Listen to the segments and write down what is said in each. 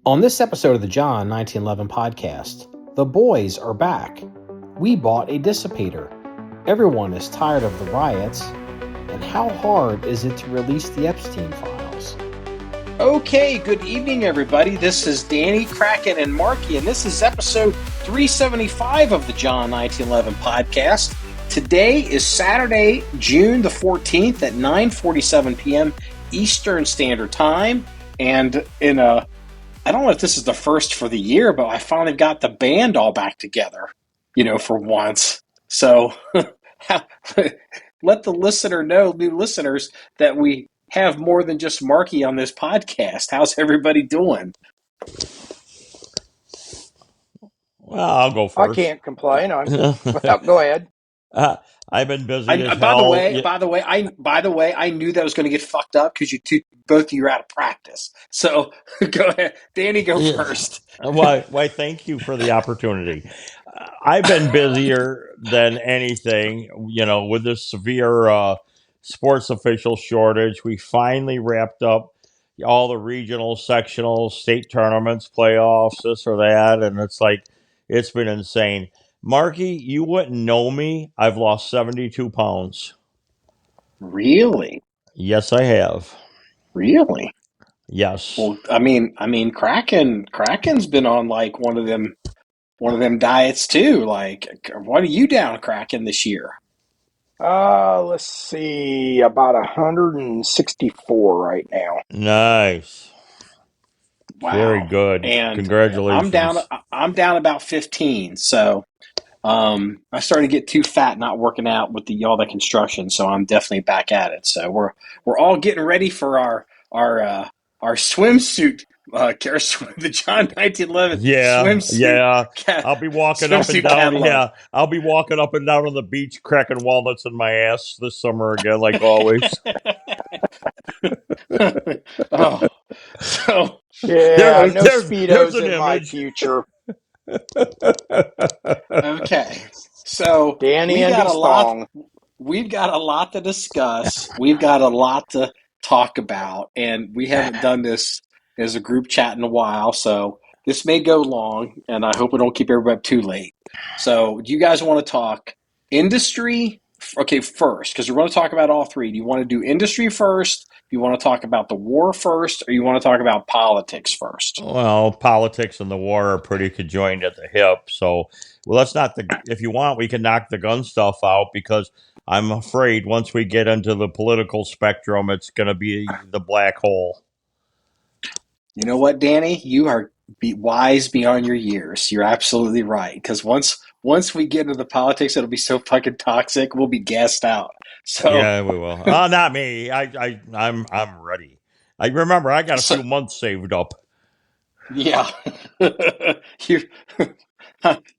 On this episode of the John1911 Podcast, the boys are back. We bought a dissipator. Everyone is tired of the riots. And how hard is it to release the Epstein files? Okay, good evening, everybody. This is Danny, Kraken, and Marky, and this is episode 375 of the John1911 Podcast. Today is Saturday, June the 14th at 9:47 p.m. Eastern Standard Time, and I don't know if this is the first for the year, but I finally got the band all back together, for once. So let the new listeners, that we have more than just Marky on this podcast. How's everybody doing? Well, I'll go first. I can't complain. Go ahead. I've been busy as By hell. the way, I knew that was going to get fucked up because both of you are out of practice. So go ahead, Danny, go first. Why? Thank you for the opportunity. I've been busier than anything. With this severe sports official shortage, we finally wrapped up all the regional, sectional, state tournaments, playoffs, this or that, and it's been insane. Marky, you wouldn't know me. I've lost 72 pounds. Really? Yes, I have. Really? Yes. Well, I mean, Kraken's been on like one of them diets too. Like, what are you down, Kraken, this year? Let's see, about 164 right now. Nice. Wow. Very good. And congratulations. I'm down about 15. So, I started to get too fat not working out with all the construction. So I'm definitely back at it. So we're all getting ready for our swimsuit, the John1911 swimsuit. Yeah. I'll be walking up and down. Catalog. Yeah, I'll be walking up and down on the beach, cracking walnuts in my ass this summer again, like always. Oh, so yeah, no Speedos in my future. Okay, so Danny and his thong. We've got a lot to discuss. We've got a lot to talk about, and we haven't done this as a group chat in a while, so this may go long, and I hope we don't keep everybody up too late. So do you guys want to talk industry? Okay, first, because we're going to talk about all three. Do you want to do industry first? Do you want to talk about the war first, or you want to talk about politics first? Well, politics and the war are pretty conjoined at the hip, so let's not. If you want, we can knock the gun stuff out, because I'm afraid once we get into the political spectrum, it's going to be the black hole. You know what, Danny? You are wise beyond your years. You're absolutely right. Because once we get into the politics, it'll be so fucking toxic. We'll be gassed out. So yeah, we will. Not me. I'm ready. I remember I got a few months saved up. Yeah. I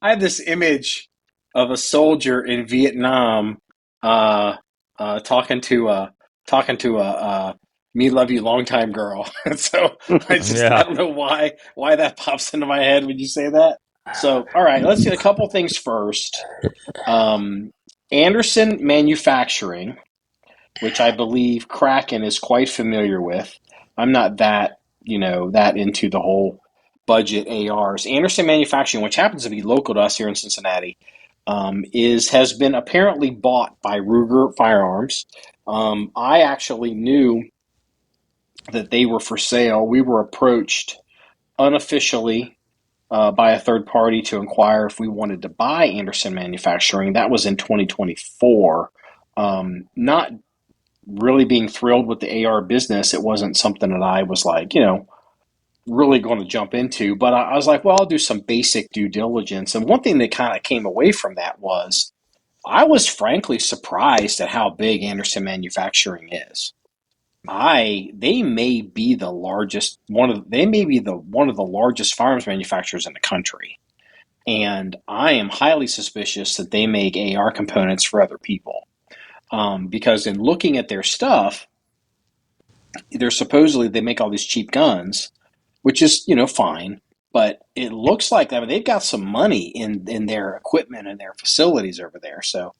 have this image of a soldier in Vietnam talking to a me love you long time girl. So I don't know why that pops into my head when you say that. So all right, let's get a couple things first. Anderson Manufacturing, which I believe Kraken is quite familiar with. I'm not that into the whole budget ARs. Anderson Manufacturing, which happens to be local to us here in Cincinnati, has been apparently bought by Ruger Firearms. I actually knew that they were for sale. We were approached unofficially by a third party to inquire if we wanted to buy Anderson Manufacturing. That was in 2024. Not really being thrilled with the AR business. It wasn't something that I was like, really going to jump into. But I was like, well, I'll do some basic due diligence. And one thing that kind of came away from that was I was frankly surprised at how big Anderson Manufacturing is. They may be the largest one of the largest firearms manufacturers in the country, and I am highly suspicious that they make AR components for other people, because in looking at their stuff, they make all these cheap guns, which is fine, but it looks like they've got some money in their equipment and their facilities over there. So,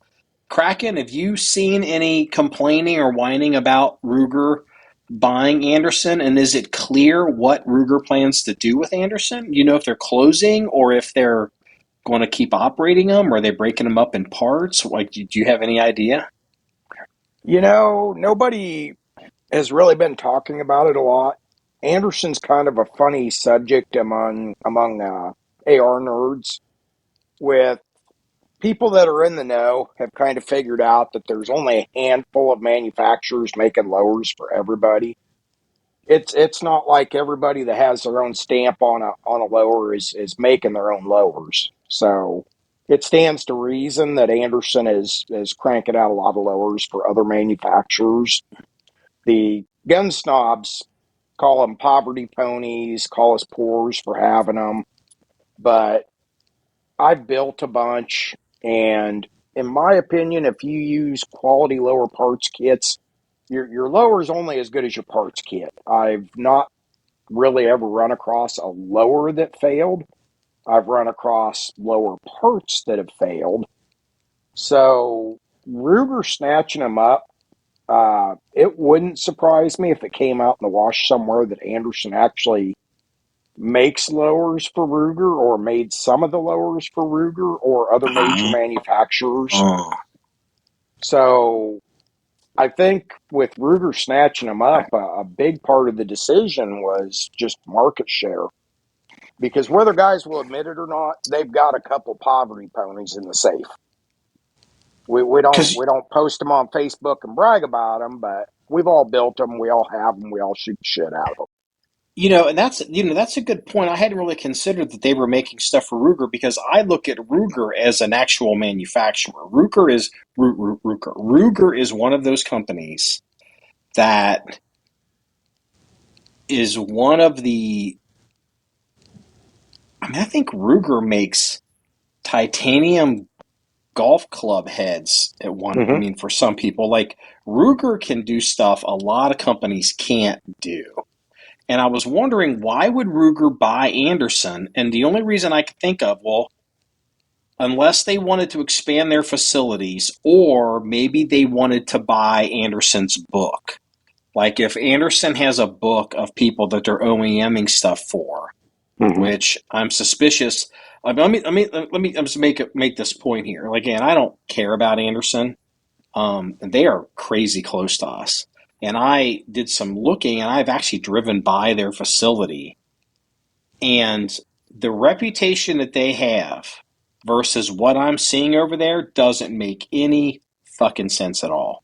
Kraken, have you seen any complaining or whining about Ruger buying Anderson, and is it clear what Ruger plans to do with Anderson? You know, if they're closing or if they're going to keep operating them, or are they breaking them up in parts? Like, do you have any idea? You know, nobody has really been talking about it a lot. Anderson's kind of a funny subject among AR nerds. With people that are in the know, have kind of figured out that there's only a handful of manufacturers making lowers for everybody. It's not like everybody that has their own stamp on a lower is making their own lowers. So it stands to reason that Anderson is cranking out a lot of lowers for other manufacturers. The gun snobs call them poverty ponies, call us poors for having them, but I've built a bunch, and in my opinion, if you use quality lower parts kits, your lower is only as good as your parts kit. I've not really ever run across a lower that failed. I've run across lower parts that have failed. So Ruger snatching them up, it wouldn't surprise me if it came out in the wash somewhere that Anderson actually makes lowers for Ruger or made some of the lowers for Ruger or other major manufacturers. So I think with Ruger snatching them up, a big part of the decision was just market share. Because whether guys will admit it or not, they've got a couple poverty ponies in the safe. We don't post them on Facebook and brag about them, but we've all built them, we all have them, we all shoot the shit out of them. You know, and that's a good point. I hadn't really considered that they were making stuff for Ruger, because I look at Ruger as an actual manufacturer. Ruger is one of those companies that is one of the. I mean, I think Ruger makes titanium golf club heads at one. Mm-hmm. I mean, for some people, like Ruger can do stuff a lot of companies can't do. And I was wondering, why would Ruger buy Anderson? And the only reason I could think of, well, unless they wanted to expand their facilities, or maybe they wanted to buy Anderson's book. Like if Anderson has a book of people that they're OEMing stuff for, which I'm suspicious. Let me just make this point here. Again, I don't care about Anderson. They are crazy close to us. And I did some looking, and I've actually driven by their facility. And the reputation that they have versus what I'm seeing over there doesn't make any fucking sense at all.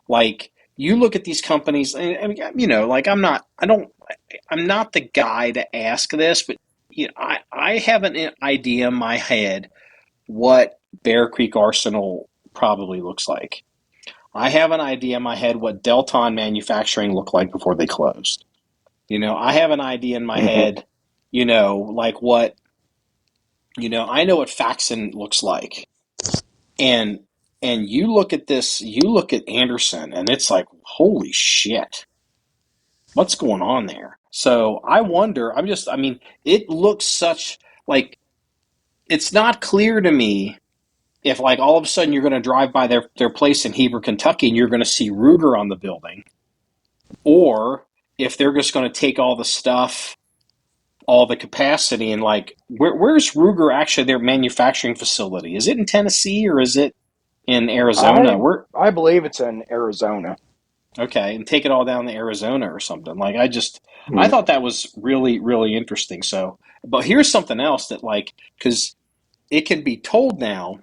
Like, you look at these companies, and you know, like I'm not the guy to ask this, but you know, I have an idea in my head what Bear Creek Arsenal probably looks like. I have an idea in my head what Delton Manufacturing looked like before they closed. You know, I have an idea in my head, you know, like what, you know, I know what Faxon looks like. And you look at this, you look at Anderson, and it's like, holy shit. What's going on there? So I wonder, I mean, it looks such like, it's not clear to me if like all of a sudden you're going to drive by their place in Heber, Kentucky, and you're going to see Ruger on the building, or if they're just going to take all the stuff, all the capacity, and like, where's Ruger actually their manufacturing facility? Is it in Tennessee or is it in Arizona? I believe it's in Arizona. Okay, and take it all down to Arizona or something. Like, I thought that was really, really interesting. So, but here's something else that, like, because it can be told now,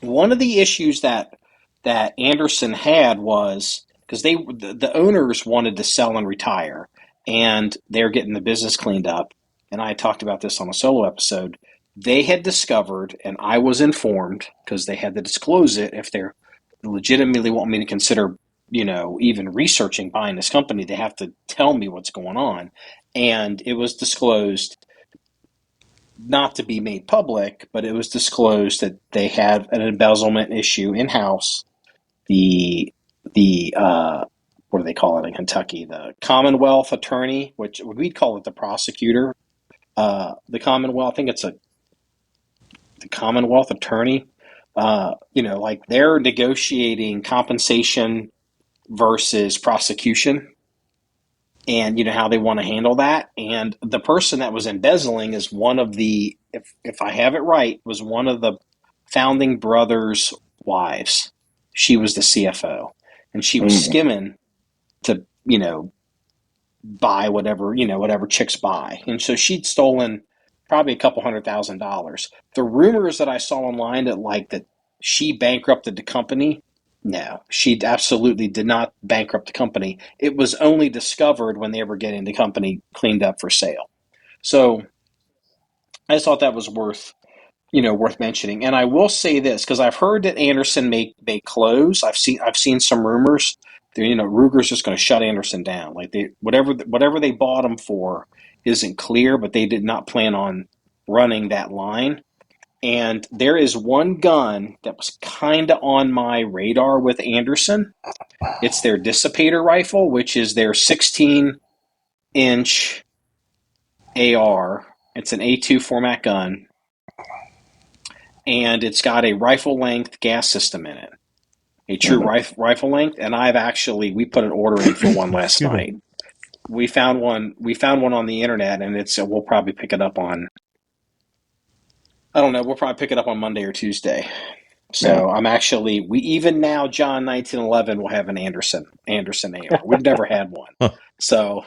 one of the issues that Anderson had was because the owners wanted to sell and retire, and they're getting the business cleaned up. And I talked about this on a solo episode. They had discovered, and I was informed because they had to disclose it if they're legitimately want me to consider, you know, even researching buying this company. They have to tell me what's going on, and it was disclosed, not to be made public, but it was disclosed that they had an embezzlement issue in house. The what do they call it in Kentucky? The Commonwealth attorney, which we'd call it the prosecutor. The Commonwealth, I think it's the Commonwealth attorney. You know, like they're negotiating compensation versus prosecution, and how they want to handle that. And the person that was embezzling is one of the, if I have it right, was one of the founding brothers' wives. She was the CFO, and she was skimming to buy whatever chicks buy, and so she'd stolen probably a couple $100,000. The rumors that I saw online that she bankrupted the company. No, she absolutely did not bankrupt the company. It was only discovered when they were getting the company cleaned up for sale. So I just thought that was worth mentioning. And I will say this, because I've heard that Anderson may close. I've seen some rumors. Ruger's just going to shut Anderson down. Like whatever they bought him for isn't clear, but they did not plan on running that line. And there is one gun that was kind of on my radar with Anderson. It's their dissipator rifle, which is their 16-inch AR. It's an A2 format gun, and it's got a rifle-length gas system in it, a true rifle length. And we put an order in for one last night. We found one on the internet, and we'll probably pick it up on, I don't know, we'll probably pick it up on Monday or Tuesday. So I'm we even now, John1911 will have an Anderson AR. We've never had one. So,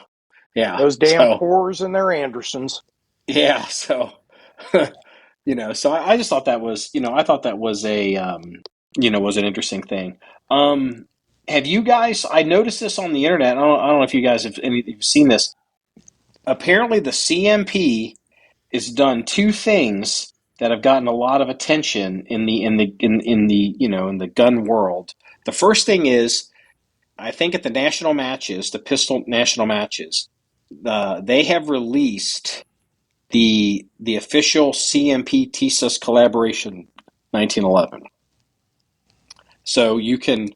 yeah. Those damn Poors and their Andersons. Yeah. So, so I just thought that was, I thought that was was an interesting thing. Have you guys, I noticed this on the internet. I don't know if you guys have seen this. Apparently the CMP has done two things that have gotten a lot of attention in the gun world. The first thing is, I think at the national matches, the pistol national matches, they have released the official CMP TSUS collaboration 1911. So you can,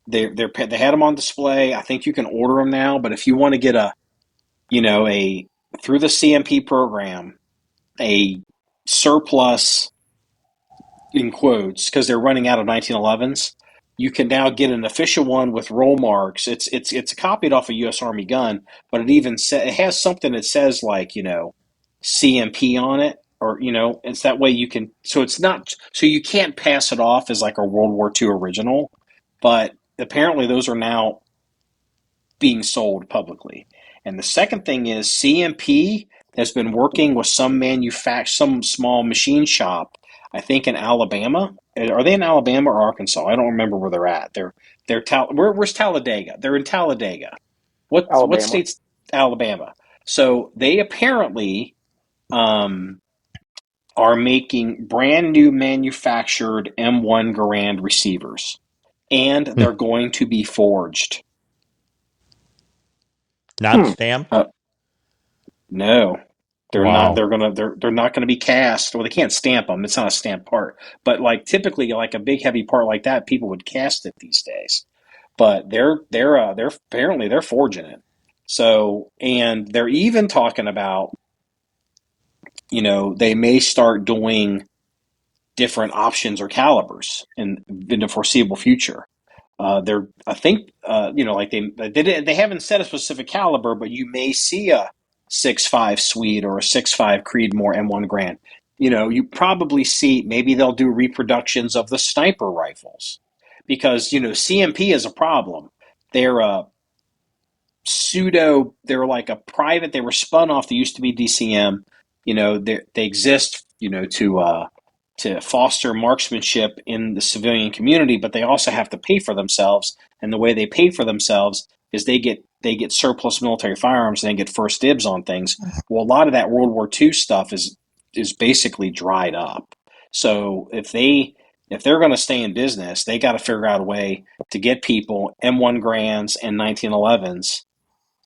they had them on display. I think you can order them now, but if you want to get through the CMP program, a surplus, in quotes, because they're running out of 1911s, you can now get an official one with roll marks. It's copied off a U.S. Army gun, but it has something that says CMP on it, or it's that way you can. So it's not, so you can't pass it off as like a World War II original, but apparently those are now being sold publicly. And the second thing is CMP has been working with some small machine shop, I think in Alabama. Are they in Alabama or Arkansas? I don't remember where they're at. Where's Talladega? They're in Talladega. What state's Alabama? So they apparently are making brand new manufactured M1 Garand receivers, and they're going to be forged. Not stamped? No, they're not. They're not going to be cast. Well, they can't stamp them. It's not a stamped part. But typically, a big heavy part like that, people would cast it these days. But they're apparently they're forging it. So, and they're even talking about, they may start doing different options or calibers in the foreseeable future. I think, they haven't set a specific caliber, but you may see a 6.5 Swede or a 6.5 Creedmoor M1 Garand. You probably see, maybe they'll do reproductions of the sniper rifles, because, CMP is a problem. They're they're like a private, they were spun off, they used to be DCM. They exist, to foster marksmanship in the civilian community, but they also have to pay for themselves. And the way they pay for themselves is they get surplus military firearms and they get first dibs on things. Well, a lot of that World War II stuff is basically dried up. So if they're going to stay in business, they got to figure out a way to get people M1 Grands and 1911s,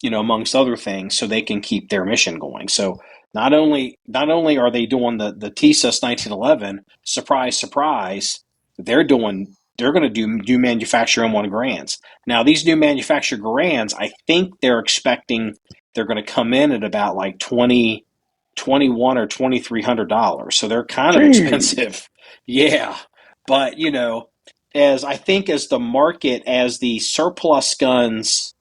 amongst other things, so they can keep their mission going. So not only are they doing the TSUS 1911, surprise, surprise, they're going to do manufacture M1 Grands. Now, these new manufactured Grands, I think they're expecting they're going to come in at about like $2,100 or $2,300. So they're kind of expensive. Yeah. But, as the market, as the surplus guns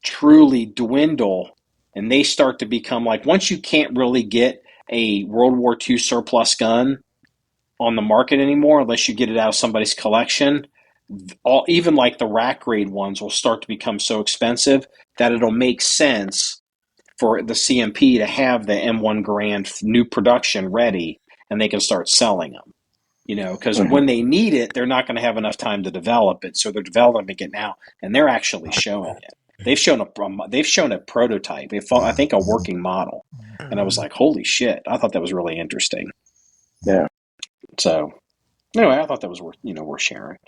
truly dwindle and they start to become like, once you can't really get a World War II surplus gun on the market anymore unless you get it out of somebody's collection, even like the rack grade ones will start to become so expensive that it'll make sense for the CMP to have the M1 Garand new production ready and they can start selling them. Because when they need it, they're not going to have enough time to develop it, so they're developing it now, and they're actually showing it. They've shown a prototype. I think a working model, and I was like, "Holy shit!" I thought that was really interesting. Yeah. So, anyway, I thought that was worth sharing.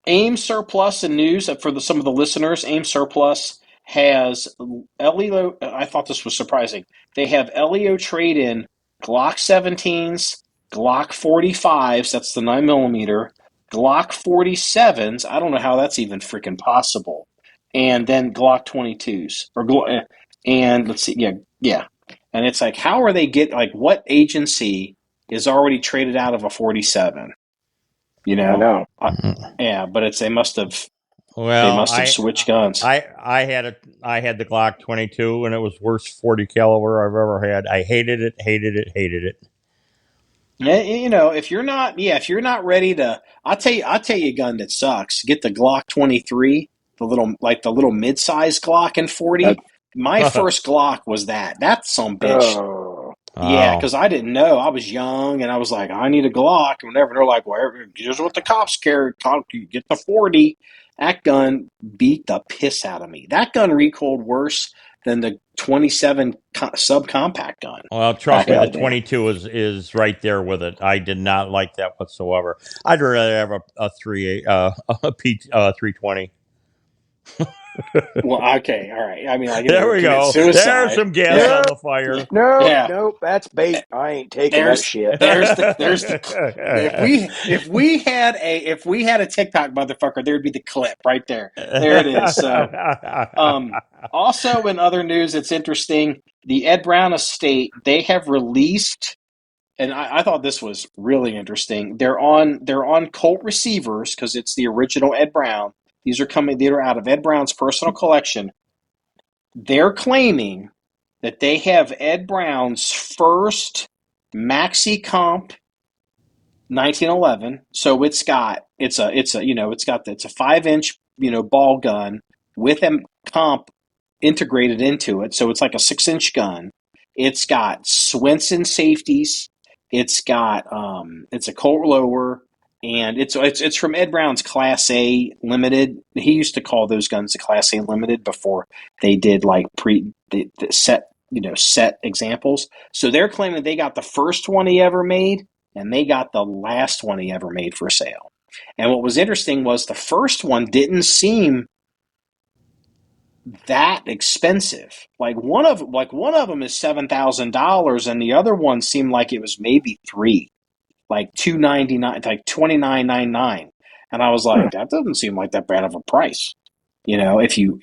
AIM Surplus and news for some of the listeners. AIM Surplus has LEO. I thought this was surprising. They have LEO trade-in Glock 17s, Glock 45s. That's the 9mm. Glock 47s. I don't know how that's even freaking possible. And then Glock 22s and let's see. Yeah. And it's like, how are they what agency is already traded out of a 47? I know. Yeah, but they must have Well, switched guns. I had the Glock 22, and it was worst 40 caliber I've ever had. I hated it. If you're not ready to, I'll tell you a gun that sucks. Get the Glock 23, the little mid-sized Glock in 40. My first Glock was that. That's some bitch. Oh. Yeah, because I didn't know. I was young, and I was like, I need a Glock. And whatever. They're like, well, here's what the cops carry. You get the 40. That gun beat the piss out of me. That gun recoiled worse than the 27 subcompact gun. Well, trust me, the 22 is right there with it. I did not like that whatsoever. I'd rather have a 320. Well, okay, all right. I mean, like, there we go. Suicide. There's some gas on the fire. Nope, that's bait. I ain't taking that shit. If we had a TikTok motherfucker, there'd be the clip right there. There it is. So, also in other news, it's interesting. The Ed Brown estate, they have released, and I thought this was really interesting. They're on Colt receivers because it's the original Ed Brown. These are out of Ed Brown's personal collection. They're claiming that they have Ed Brown's first Maxi Comp 1911. So it's a 5-inch ball gun with a comp integrated into it. So it's like a 6-inch gun. It's got Swenson safeties. It's got it's a Colt lower. And it's from Ed Brown's Class A Limited. He used to call those guns the Class A Limited before they did like the set examples. So they're claiming they got the first one he ever made, and they got the last one he ever made for sale. And what was interesting was the first one didn't seem that expensive. Like one of them is $7,000, and the other one seemed like it was maybe $3,000. Like $299, like $29.99, and I was like, that doesn't seem like that bad of a price, if you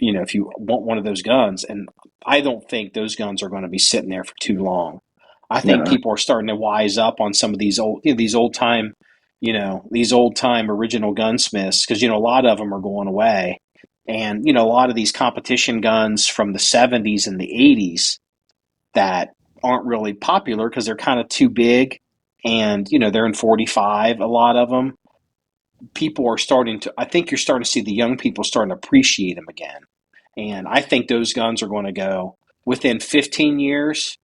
want one of those guns. And I don't think those guns are going to be sitting there for too long. I think people are starting to wise up on some of these old time original gunsmiths, because a lot of them are going away, and a lot of these competition guns from the 70s and the 80s that aren't really popular because they're kind of too big. And, they're in 45, a lot of them. I think you're starting to see the young people starting to appreciate them again. And I think those guns are going to go, within 15 years,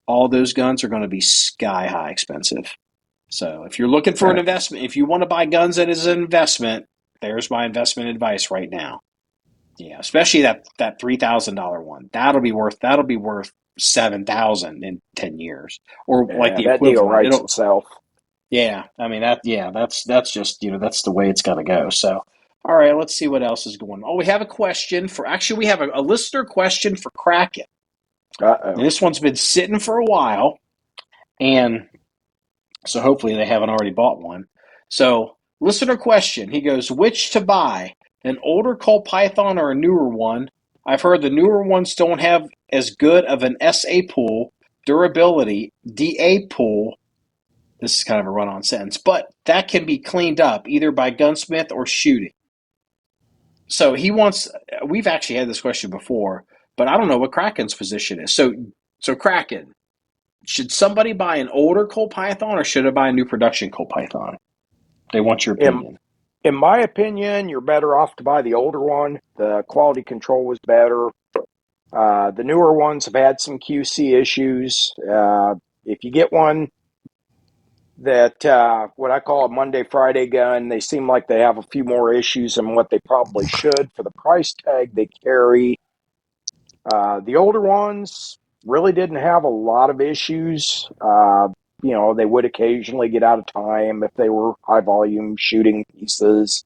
all those guns are going to be sky high expensive. So if you're looking for an investment, if you want to buy guns as an investment, there's my investment advice right now. Yeah, especially that $3,000 one. That'll be worth $7,000 in 10 years, or like the that equivalent. Deal writes itself. Yeah, I mean that's just that's the way it's got to go. So, all right, let's see what else is going on. Oh, we have a question we have a listener question for Kraken. And this one's been sitting for a while, and so hopefully they haven't already bought one. So, listener question. He goes, which to buy, an older Colt Python or a newer one? I've heard the newer ones don't have as good of an SA pool, durability, DA pool, This is kind of a run-on sentence, but that can be cleaned up either by gunsmith or shooting. So he wants. We've actually had this question before, but I don't know what Kraken's position is. So Kraken, should somebody buy an older Colt Python or should I buy a new production Colt Python? They want your In, opinion. in my opinion, you're better off to buy the older one. The quality control was better. The newer ones have had some QC issues. If you get one that what I call a Monday Friday gun, they seem like they have a few more issues than what they probably should for the price tag they carry. The older ones really didn't have a lot of issues. They would occasionally get out of time if they were high volume shooting pieces.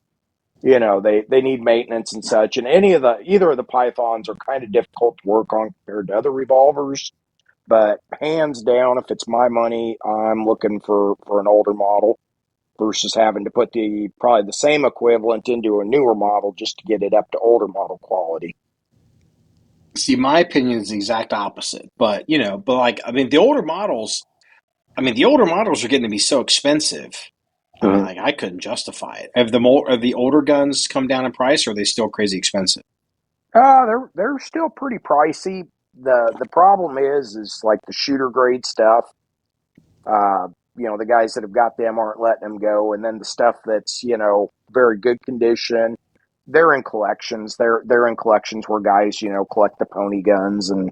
They need maintenance and such. And either of the Pythons are kind of difficult to work on compared to other revolvers. But hands down, if it's my money, I'm looking for an older model versus having to put probably the same equivalent into a newer model just to get it up to older model quality. See, my opinion is the exact opposite. But the older models. The older models are getting to be so expensive. Mm-hmm. I couldn't justify it. Have the older guns come down in price, or are they still crazy expensive? They're still pretty pricey. The problem is like the shooter grade stuff. The guys that have got them aren't letting them go, and then the stuff that's very good condition, they're in collections. They're in collections where guys collect the pony guns, and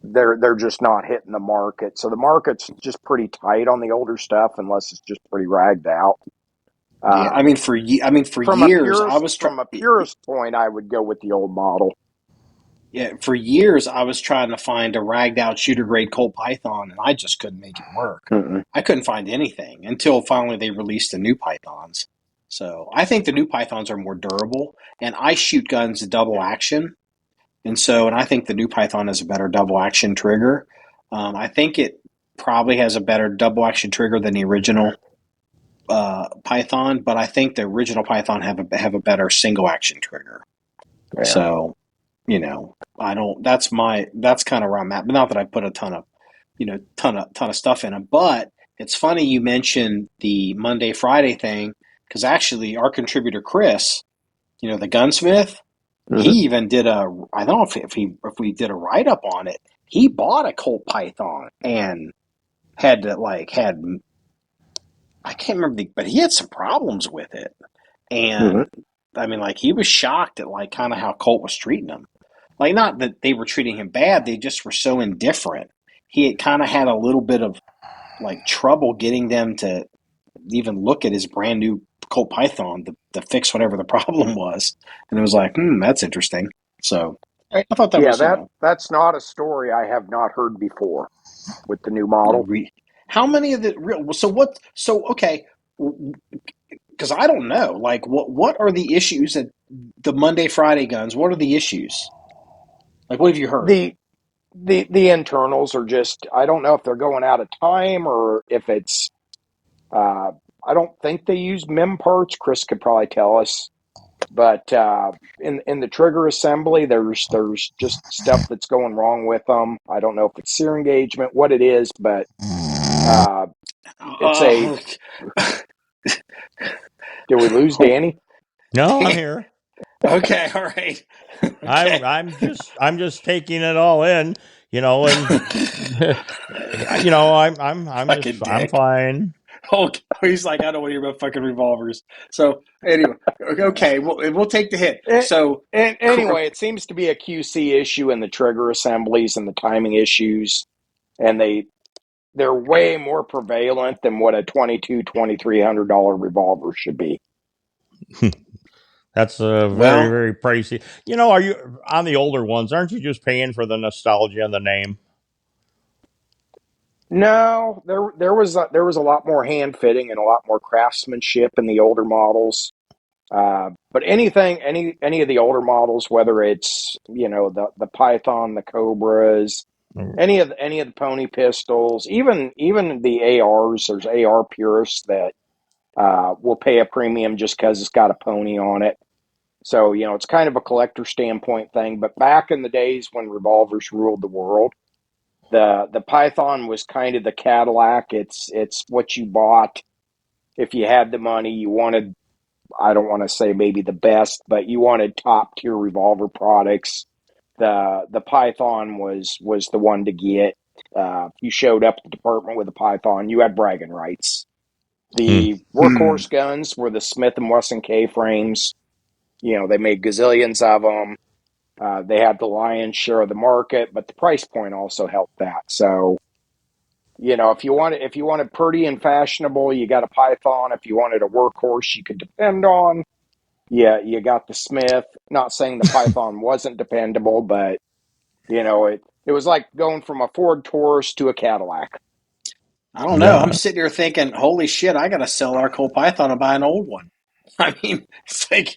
they're just not hitting the market. So the market's just pretty tight on the older stuff, unless it's just pretty ragged out. Yeah, for From a years I purist was from a purist point, I would go with the old model. Yeah, for years I was trying to find a ragged out shooter grade Colt Python, and I just couldn't make it work. Mm-mm. I couldn't find anything until finally they released the new Pythons. So I think the new Pythons are more durable, and I shoot guns double action, and I think the new Python has a better double action trigger. I think it probably has a better double action trigger than the original Python, but I think the original Python have a better single action trigger. Yeah. So, I don't. That's kind of where I'm at. But not that I put a ton of stuff in it. But it's funny you mentioned the Monday Friday thing because actually our contributor Chris, the gunsmith, Mm-hmm. he even did I don't know if we did a write up on it. He bought a Colt Python and had I can't remember but he had some problems with it, and he was shocked at kind of how Colt was treating him. Not that they were treating him bad, they just were so indifferent. He had kind of had a little bit of trouble getting them to even look at his brand new Colt Python to fix whatever the problem was. And it was that's interesting. So I thought that was that's not a story I have not heard before with the new model. How many of the real? So okay, because I don't know. What are the issues at the Monday Friday guns? What are the issues? What have you heard? The internals are just, I don't know if they're going out of time or if it's, I don't think they use MIM parts. Chris could probably tell us. But in the trigger assembly, there's just stuff that's going wrong with them. I don't know if it's sear engagement, what it is, but it's a... Did we lose Danny? No, I'm here. Okay, all right. Okay. I'm just taking it all in, and I'm fine. Oh, he's like, I don't want to hear about fucking revolvers. So anyway, okay, we'll take the hit. So anyway, it seems to be a QC issue in the trigger assemblies and the timing issues, and they're way more prevalent than what a $2,200-$2,300 revolver should be. That's very, very pricey. Are you on the older ones? Aren't you just paying for the nostalgia and the name? No, there was a lot more hand fitting and a lot more craftsmanship in the older models. But any of the older models, whether it's the Python, the Cobras, any of the pony pistols, even the ARs, there's AR purists that will pay a premium just because it's got a pony on it. So it's kind of a collector standpoint thing. But back in the days when revolvers ruled the world, The Python was kind of the Cadillac. It's what you bought if you had the money. You wanted, I don't want to say maybe the best, but you wanted top tier revolver products. The Python was the one to get. If you showed up at the department with a Python, you had bragging rights. The workhorse guns were the Smith and Wesson K frames. You know, they made gazillions of them. They had the lion's share of the market, but the price point also helped that. So, you know, if you wanted pretty and fashionable, you got a Python. If you wanted a workhorse you could depend on, yeah, you got the Smith. Not saying the Python wasn't dependable, but you know, it was like going from a Ford Taurus to a Cadillac. I don't know. I'm sitting here thinking, holy shit, I got to sell our Colt Python and buy an old one. I mean, it's like,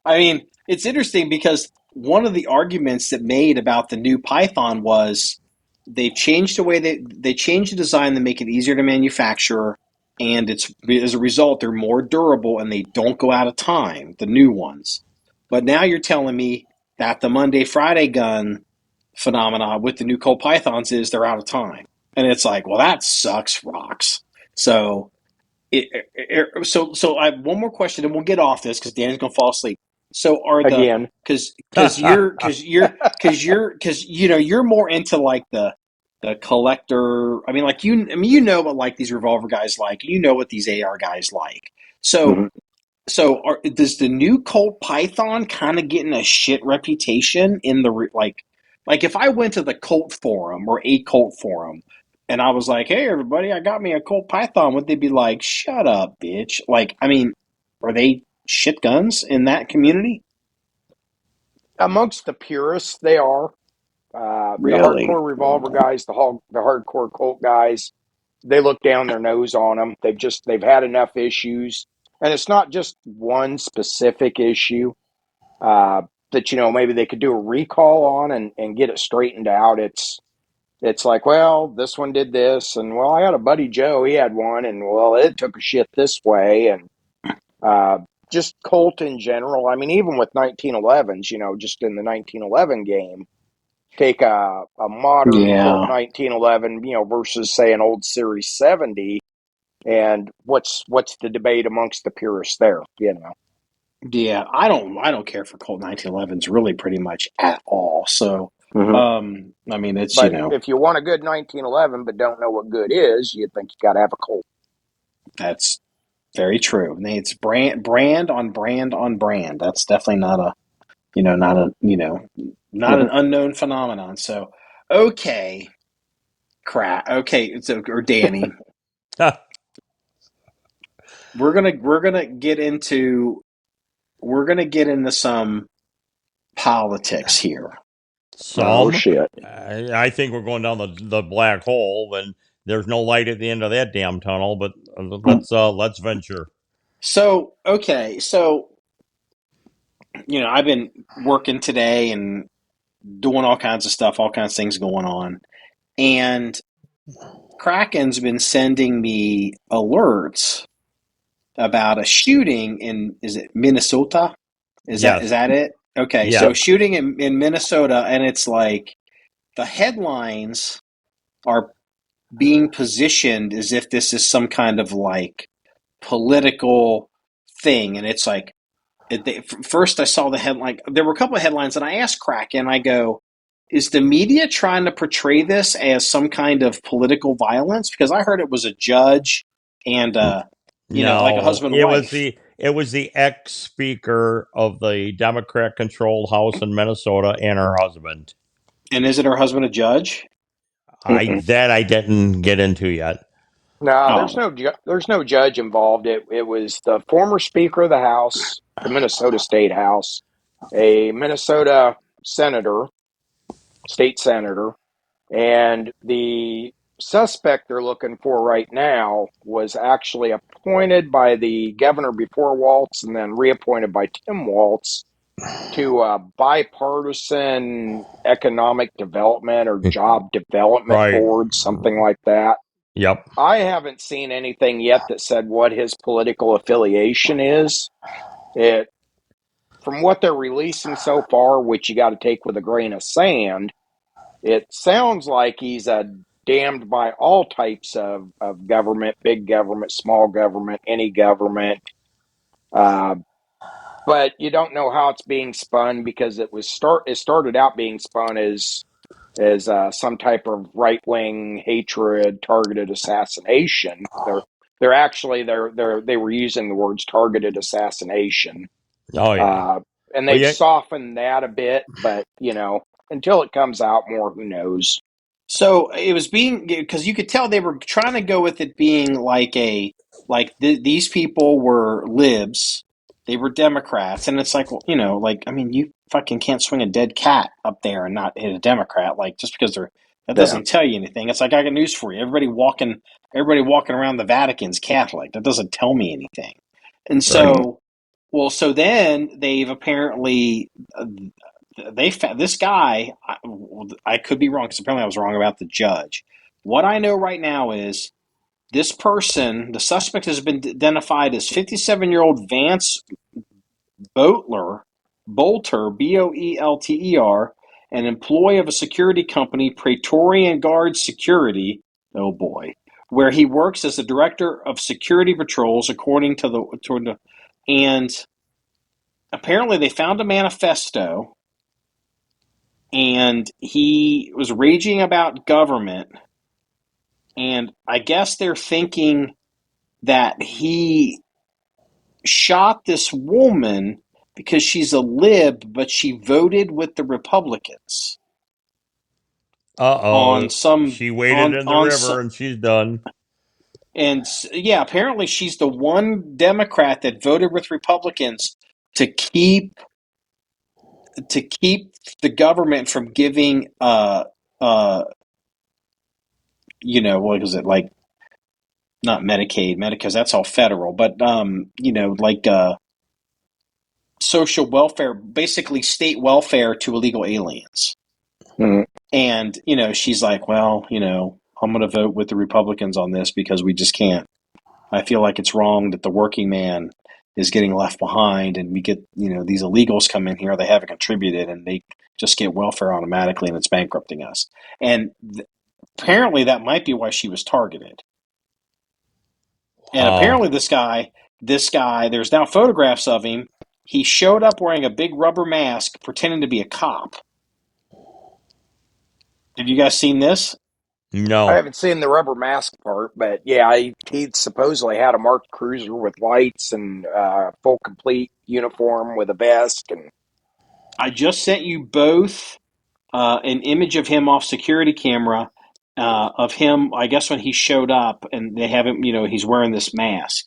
I mean, it's interesting because one of the arguments that made about the new Python was they changed the way they changed the design to make it easier to manufacture, and it's as a result they're more durable and they don't go out of time, the new ones. But now you're telling me that the Monday Friday gun phenomena with the new Colt Pythons is they're out of time. And it's like, well, that sucks rocks. So so I have one more question, and we'll get off this because Danny's gonna fall asleep. So are the Again, because you know you're more into like the collector. I mean, like you know what like these revolver guys like. You know what these AR guys like. So does the new Colt Python kind of getting a shit reputation in the like if I went to the Colt forum or a Colt forum and I was like, hey everybody, I got me a Colt Python, would they be like, shut up, bitch? Like, I mean, are they shit guns in that community? amongst the purists, they are. The Really? hardcore revolver guys, the hardcore Colt guys, they look down their nose on them. They've had enough issues, and it's not just one specific issue that you know maybe they could do a recall on and get it straightened out. It's like, well, this one did this, and well, I had a buddy Joe, he had one, and well, it took a shit this way, and uh, just Colt in general. I mean, even with 1911s, you know, just in the 1911 game, take a modern Colt Yeah. 1911, you know, versus say an old Series 70, and what's the debate amongst the purists there, you know? Yeah, I don't care for Colt 1911s really pretty much at all. So, Mm-hmm. I mean, it's, you But know, if you want a good 1911 but don't know what good is, you think you got to have a Colt. that's very true. And it's brand on brand on brand. That's definitely not a, you know, not a, you know, not Mm-hmm. an unknown phenomenon. So, okay, okay, so or Danny, we're gonna get into some politics here. Oh Some. shit. I think we're going down the black hole, and there's no light at the end of that damn tunnel. But let's venture. So, okay, so you know, I've been working today and doing all kinds of stuff, all kinds of things going on, and Kraken's been sending me alerts about a shooting in, is it Minnesota? Is Yes. that it? Okay, Yeah. so shooting in Minnesota, and it's like the headlines are being positioned as if this is some kind of like political thing, and it's like first I saw the headline. There were a couple of headlines, and I asked Kraken, I go, is the media trying to portray this as some kind of political violence? Because I heard it was a judge and you know, like a No, husband and wife. it was the ex speaker of the Democrat controlled House in Minnesota and her husband. And is it her husband a judge? Mm-mm. I didn't get into yet. No, Oh, there's no judge involved. It was the former Speaker of the House, the Minnesota State House, a Minnesota senator, state senator, and the suspect they're looking for right now was actually appointed by the governor before Waltz and then reappointed by Tim Waltz to a bipartisan economic development or job development Right. board, something like that. Yep. I haven't seen anything yet that said what his political affiliation is. It, from what they're releasing so far, which you got to take with a grain of sand, It sounds like he's damned by all types of government, big government, small government, any government. Uh, but you don't know how it's being spun because it started out being spun as some type of right wing hatred, targeted assassination. They were using the words targeted assassination, Oh yeah. uh, and Well, they've yeah. softened that a bit. But until it comes out more, who knows? So it was being because you could tell they were trying to go with it being these people were libs, they were Democrats, and it's like, well, like, I mean, you fucking can't swing a dead cat up there and not hit a Democrat, like, just because they're that Yeah, doesn't tell you anything. It's like, I got news for you. Everybody walking around the Vatican's Catholic. That doesn't tell me anything. And Right. so then they've apparently they found this guy. I could be wrong because apparently I was wrong about the judge. What I know right now is this person, the suspect, has been identified as 57-year-old Vance Bolter, Boelter, an employee of a security company, Praetorian Guard Security. Oh boy, where he works as the director of security patrols, according to and apparently they found a manifesto, and he was raging about government, and I guess they're thinking that he shot this woman because she's a lib, but she voted with the Republicans Uh-oh. on some She waded in the on river some, and she's done. and yeah, apparently she's the one Democrat that voted with Republicans to keep the government from giving what is it, like, not Medicaid, because that's all federal, but like social welfare, basically state welfare to illegal aliens. Mhm. And she's like, well, I'm going to vote with the Republicans on this because we just can't. I feel like it's wrong that the working man is getting left behind, and we get these illegals come in here, they haven't contributed, and they just get welfare automatically, and it's bankrupting us. And apparently that might be why she was targeted. And Wow. apparently this guy, there's now photographs of him. He showed up wearing a big rubber mask, pretending to be a cop. Have you guys seen this? I No. haven't seen the rubber mask part, but yeah, he supposedly had a marked cruiser with lights and full complete uniform with a vest, and I just sent you both an image of him off security camera, of him, I guess, when he showed up, and they have him, he's wearing this mask.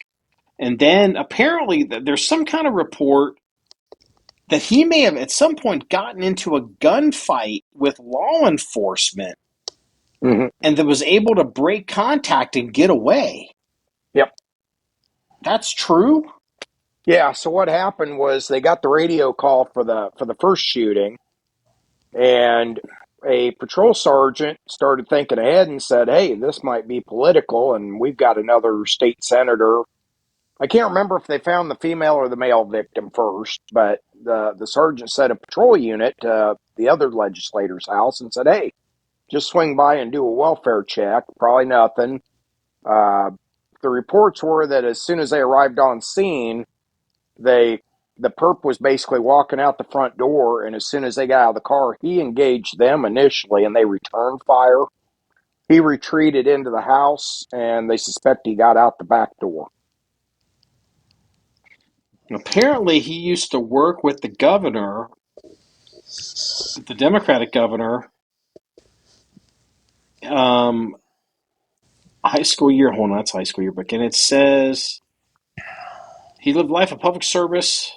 And then apparently there's some kind of report that he may have at some point gotten into a gunfight with law enforcement Mhm. and that was able to break contact and get away. Yep. That's true? Yeah, so what happened was they got the radio call for the first shooting, and a patrol sergeant started thinking ahead and said, "Hey, this might be political, and we've got another state senator." I can't remember if they found the female or the male victim first, but the sergeant sent a patrol unit to the other legislator's house and said, "Hey, just swing by and do a welfare check." Probably nothing. Uh, the reports were that as soon as they arrived on scene, they the perp was basically walking out the front door, and as soon as they got out of the car, he engaged them initially, and they returned fire. He retreated into the house, and they suspect he got out the back door. Apparently, he used to work with the governor, the Democratic governor, um, high school year. Hold on, that's high school year book. And it says he lived life of public service,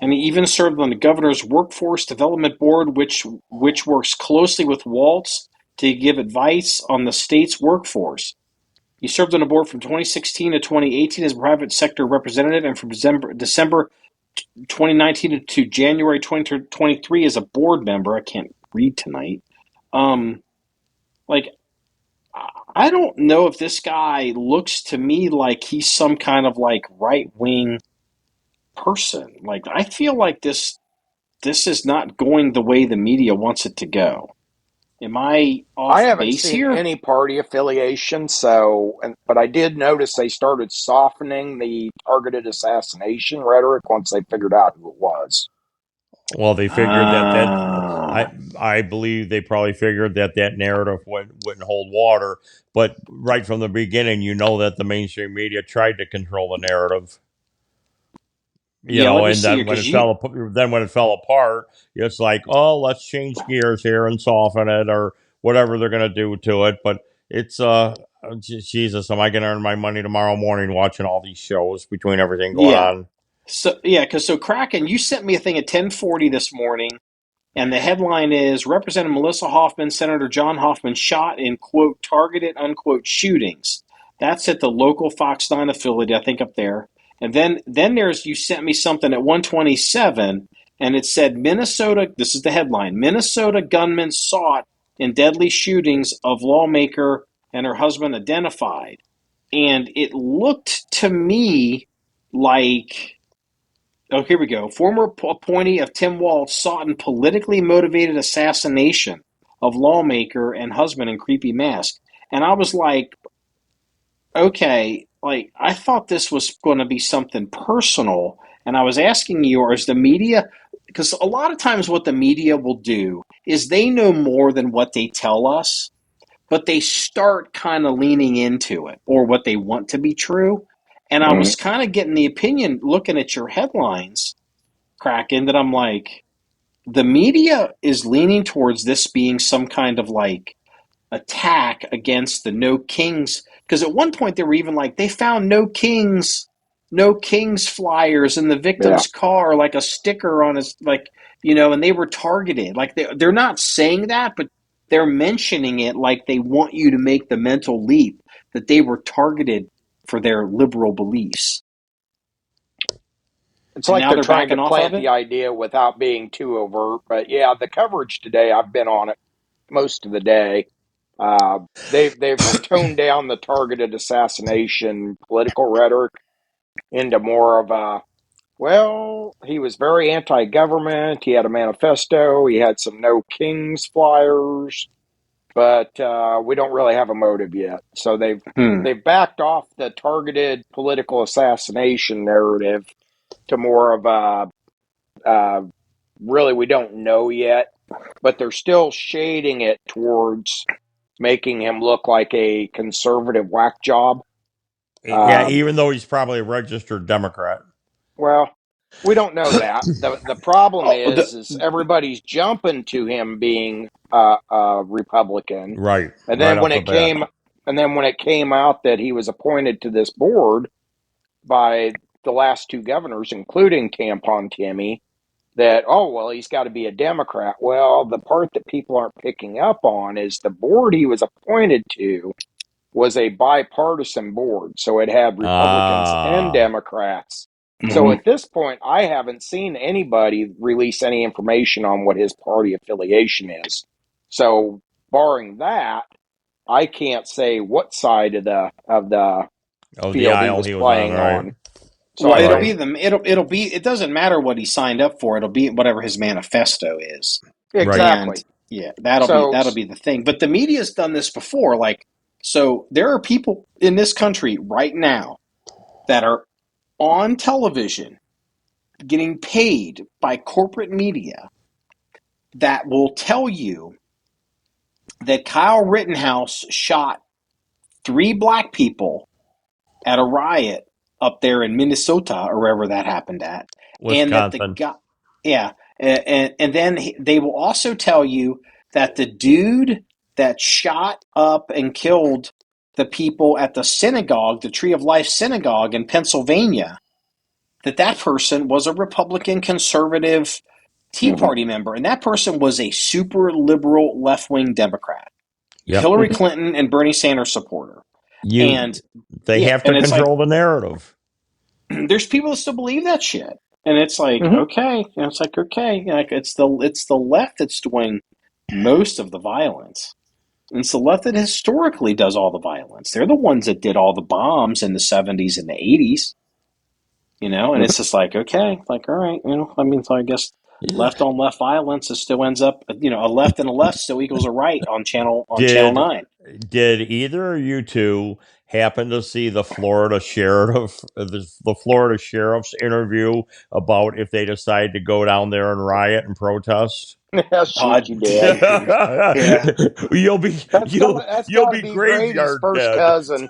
and he even served on the governor's workforce development board, which works closely with Waltz to give advice on the state's workforce. He served on the board from 2016 to 2018 as a private sector representative, and from December 2019 to January 2023 as a board member. I can't read tonight. Um, like, I don't know if this guy looks to me like he's some kind of like right wing person. Like, I feel like this is not going the way the media wants it to go. Am I I off haven't base seen here? any party affiliation, but I did notice they started softening the targeted assassination rhetoric once they figured out who it was. Well, they figured that Ah. I believe they probably figured that narrative wouldn't hold water. But right from the beginning, you know that the mainstream media tried to control the narrative. You Yeah, let know, me and see here, then when because it you, fell apart, it's like, oh, let's change gears here and soften it or whatever they're going to do to it. But it's Jesus, am I going to earn my money tomorrow morning watching all these shows between everything going yeah. on? Because Kraken, you sent me a thing at 10:40 this morning, and the headline is Representative Melissa Hoffman, Senator John Hoffman shot in, quote, targeted, unquote, shootings. That's at the local Fox 9 affiliate, I think, up there. And then you sent me something at 127, and it said Minnesota, this is the headline, Minnesota gunmen sought in deadly shootings of lawmaker and her husband identified. And it looked to me like, oh, here we go. Former appointee of Tim Walz sought in politically motivated assassination of lawmaker and husband in creepy mask. And I was like, okay, like I thought this was going to be something personal. And I was asking you, or is the media, because a lot of times what the media will do is they know more than what they tell us, but they start kind of leaning into it or what they want to be true. And I Mhm. was kind of getting the opinion looking at your headlines, Kraken, that I'm like, the media is leaning towards this being some kind of like attack against the No Kings. Because at one point they were even like, they found No Kings flyers in the Yeah. victim's car, like a sticker on his, like, and they were targeted. Like they're not saying that, but they're mentioning it like they want you to make the mental leap that they were targeted for their liberal beliefs. It's And like now they're they're trying to backing off of plant it. the idea without being too overt. But yeah, the coverage today, I've been on it most of the day. They've toned down the targeted assassination political rhetoric into more of a, well, he was very anti-government. He had a manifesto. He had some No Kings flyers, but we don't really have a motive yet. So Hmm. they've backed off the targeted political assassination narrative to more of a, really, we don't know yet, but they're still shading it towards making him look like a conservative whack job. Yeah, Um, even though he's probably a registered Democrat. well, we don't know that. The problem Oh, is everybody's jumping to him being a Republican, Right, and right then off when the it bat. came out that he was appointed to this board by the last two governors, including Tampon Timmy, that, oh, well, he's got to be a Democrat. Well, the part that people aren't picking up on is the board he was appointed to was a bipartisan board. So it had Republicans and Ah, Democrats. So mhm. at this point, I haven't seen anybody release any information on what his party affiliation is. So barring that, I can't say what side of the of the field he aisle was he was on, playing right? on. So Well, I it'll don't be Right. it doesn't matter what he signed up for. It'll be whatever his manifesto is. Right. And exactly. yeah, So that'll be the thing. But the media's done this before. Like, so there are people in this country right now that are on television getting paid by corporate media that will tell you that Kyle Rittenhouse shot three black people at a riot up there in Minnesota or wherever that happened at, and that the Wisconsin. guy, yeah, and then they will also tell you that the dude that shot up and killed the people at the synagogue, the Tree of Life synagogue in Pennsylvania, that person was a Republican conservative Tea mhm, Party member, and that person was a super liberal left wing Democrat, Yep. Hillary mhm, Clinton and Bernie Sanders supporter, You and they yeah, have to and it's like control the narrative. there's people that still believe that shit, and it's like mhm. okay, it's like okay, like it's the left that's doing most of the violence. And it's the left that historically does all the violence. They're the ones that did all the bombs in the 70s and the 80s, and Mhm. it's just like, okay, like, all right, I mean, so I guess left on left violence, it still ends up, a left and a left still equals a right on channel Did 9. did either of you two happen to see the Florida sheriff, the Florida sheriff's interview about if they decide to go down there and riot and protest? Shoot, you did. Dude. Yeah. you'll be That's you'll got to be be Grady's graveyard first dead. cousin.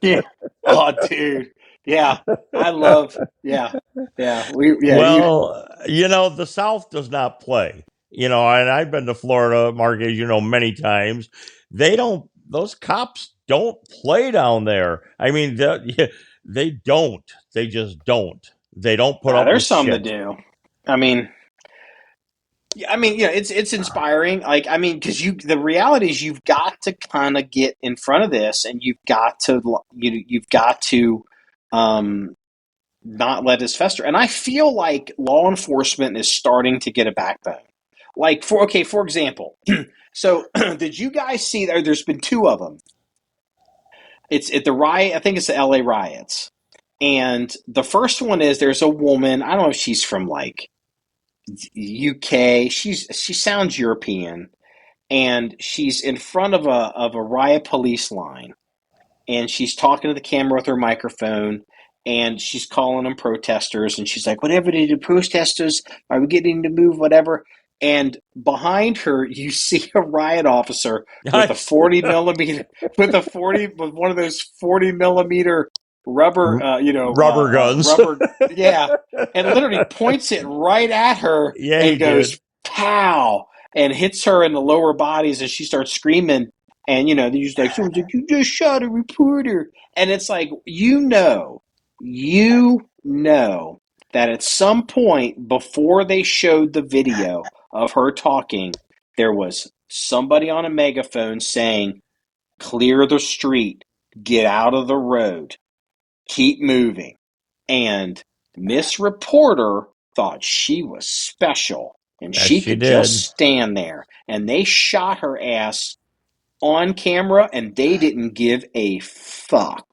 Yeah. Oh, dude. Yeah. I love. Yeah. Yeah. You. Well, the South does not play. And I've been to Florida, Mark, as you know, many times. Those cops don't play down there. I mean, they don't. They just don't. They don't put up There's with some that shit. do. I mean, it's inspiring. Like, I mean, because the reality is you've got to kind of get in front of this, and you've got to not let this fester. And I feel like law enforcement is starting to get a backbone. Like, for example, so did you guys see there's been two of them? It's at the riot. I think it's the LA riots. And the first one is there's a woman. I don't know if she's from like UK. She sounds European, and she's in front of a riot police line, and she's talking to the camera with her microphone, and she's calling them protesters, and she's like, "Whatever they do, protesters, are we getting to move? Whatever." And behind her, you see a riot officer with a 40 millimeter, with one of those 40 millimeter rubber, Rubber guns. rubber, yeah, and literally points it right at her Yeah, he and goes, did. "Pow!" and hits her in the lower bodies, and she starts screaming. And they're just like, someone's like, "You just shot a reporter," and it's like, that at some point before they showed the video of her talking, there was somebody on a megaphone saying, "Clear the street, get out of the road, keep moving." And Miss Reporter thought she was special, and Yes, she she could just did. stand there. And they shot her ass on camera, and they didn't give a fuck.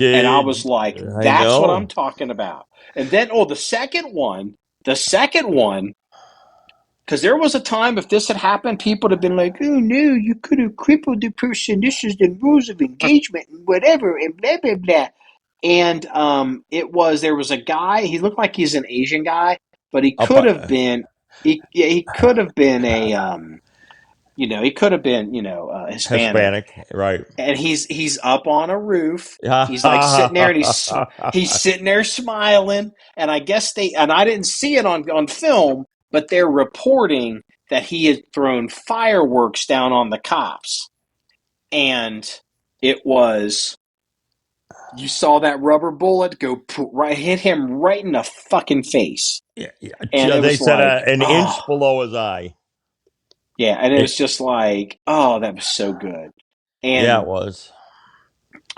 And I was like, I that's what I'm know. talking about. And then, the second one, because there was a time if this had happened, people would have been like, "Oh no, you could have crippled the person. This is the rules of engagement and whatever and blah blah blah." And there was a guy. He looked like he's an Asian guy, but he Up, could have been. He could have been Hispanic, Hispanic, right? and he's up on a roof. He's like sitting there, and he's sitting there smiling. And I guess I didn't see it on film, but they're reporting that he had thrown fireworks down on the cops, and it was. You saw that rubber bullet hit him right in the fucking face, Yeah, and it they was said like, an inch oh below his eye. yeah, and it was just like, oh, that was so good. Yeah, it And was.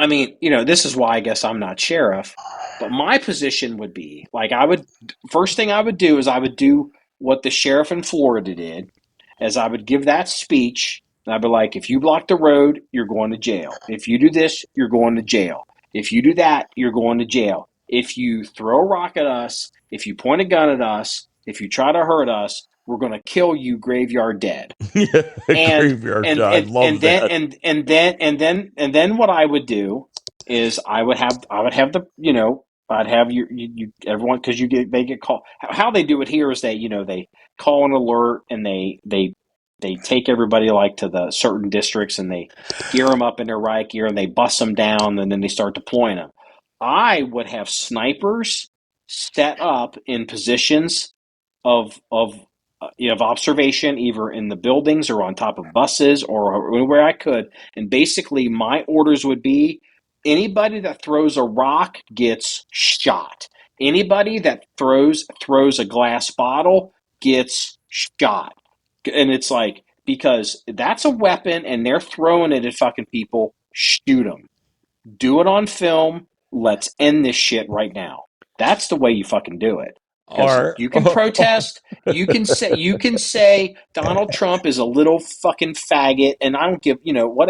I mean, this is why I guess I'm not sheriff, but my position would be like first thing I would do is I would do what the sheriff in Florida did, as I would give that speech, and I'd be like, if you block the road, you're going to jail. If you do this, you're going to jail. If you do that, you're going to jail. If you throw a rock at us, if you point a gun at us, if you try to hurt us, we're going to kill you graveyard dead. and Graveyard. and I and love and then that. and then what I would do is I would have the I'd have you everyone, because they get called. How they do it here is they call an alert, and they take everybody like to the certain districts, and they gear them up in their riot gear, and they bust them down, and then they start deploying them. I would have snipers set up in positions of observation, either in the buildings or on top of buses or anywhere I could. And basically, my orders would be: anybody that throws a rock gets shot. Anybody that throws a glass bottle gets shot. And it's like, because that's a weapon, and they're throwing it at fucking people. Shoot them. Do it on film. Let's end this shit right now. That's the way you fucking do it. Because Or you can protest, you can say Donald Trump is a little fucking faggot, and I don't give what.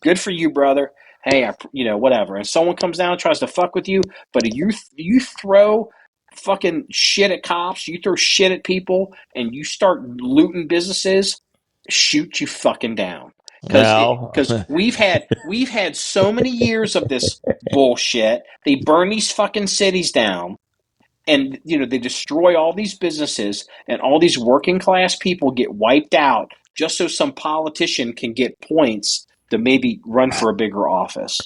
Good for you, brother. Hey, whatever. And someone comes down and tries to fuck with you, but you throw fucking shit at cops, you throw shit at people, and you start looting businesses, shoot you fucking down. Well, Because we've had so many years of this bullshit. They burn these fucking cities down, and they destroy all these businesses, and all these working class people get wiped out just so some politician can get points to maybe run for a bigger office.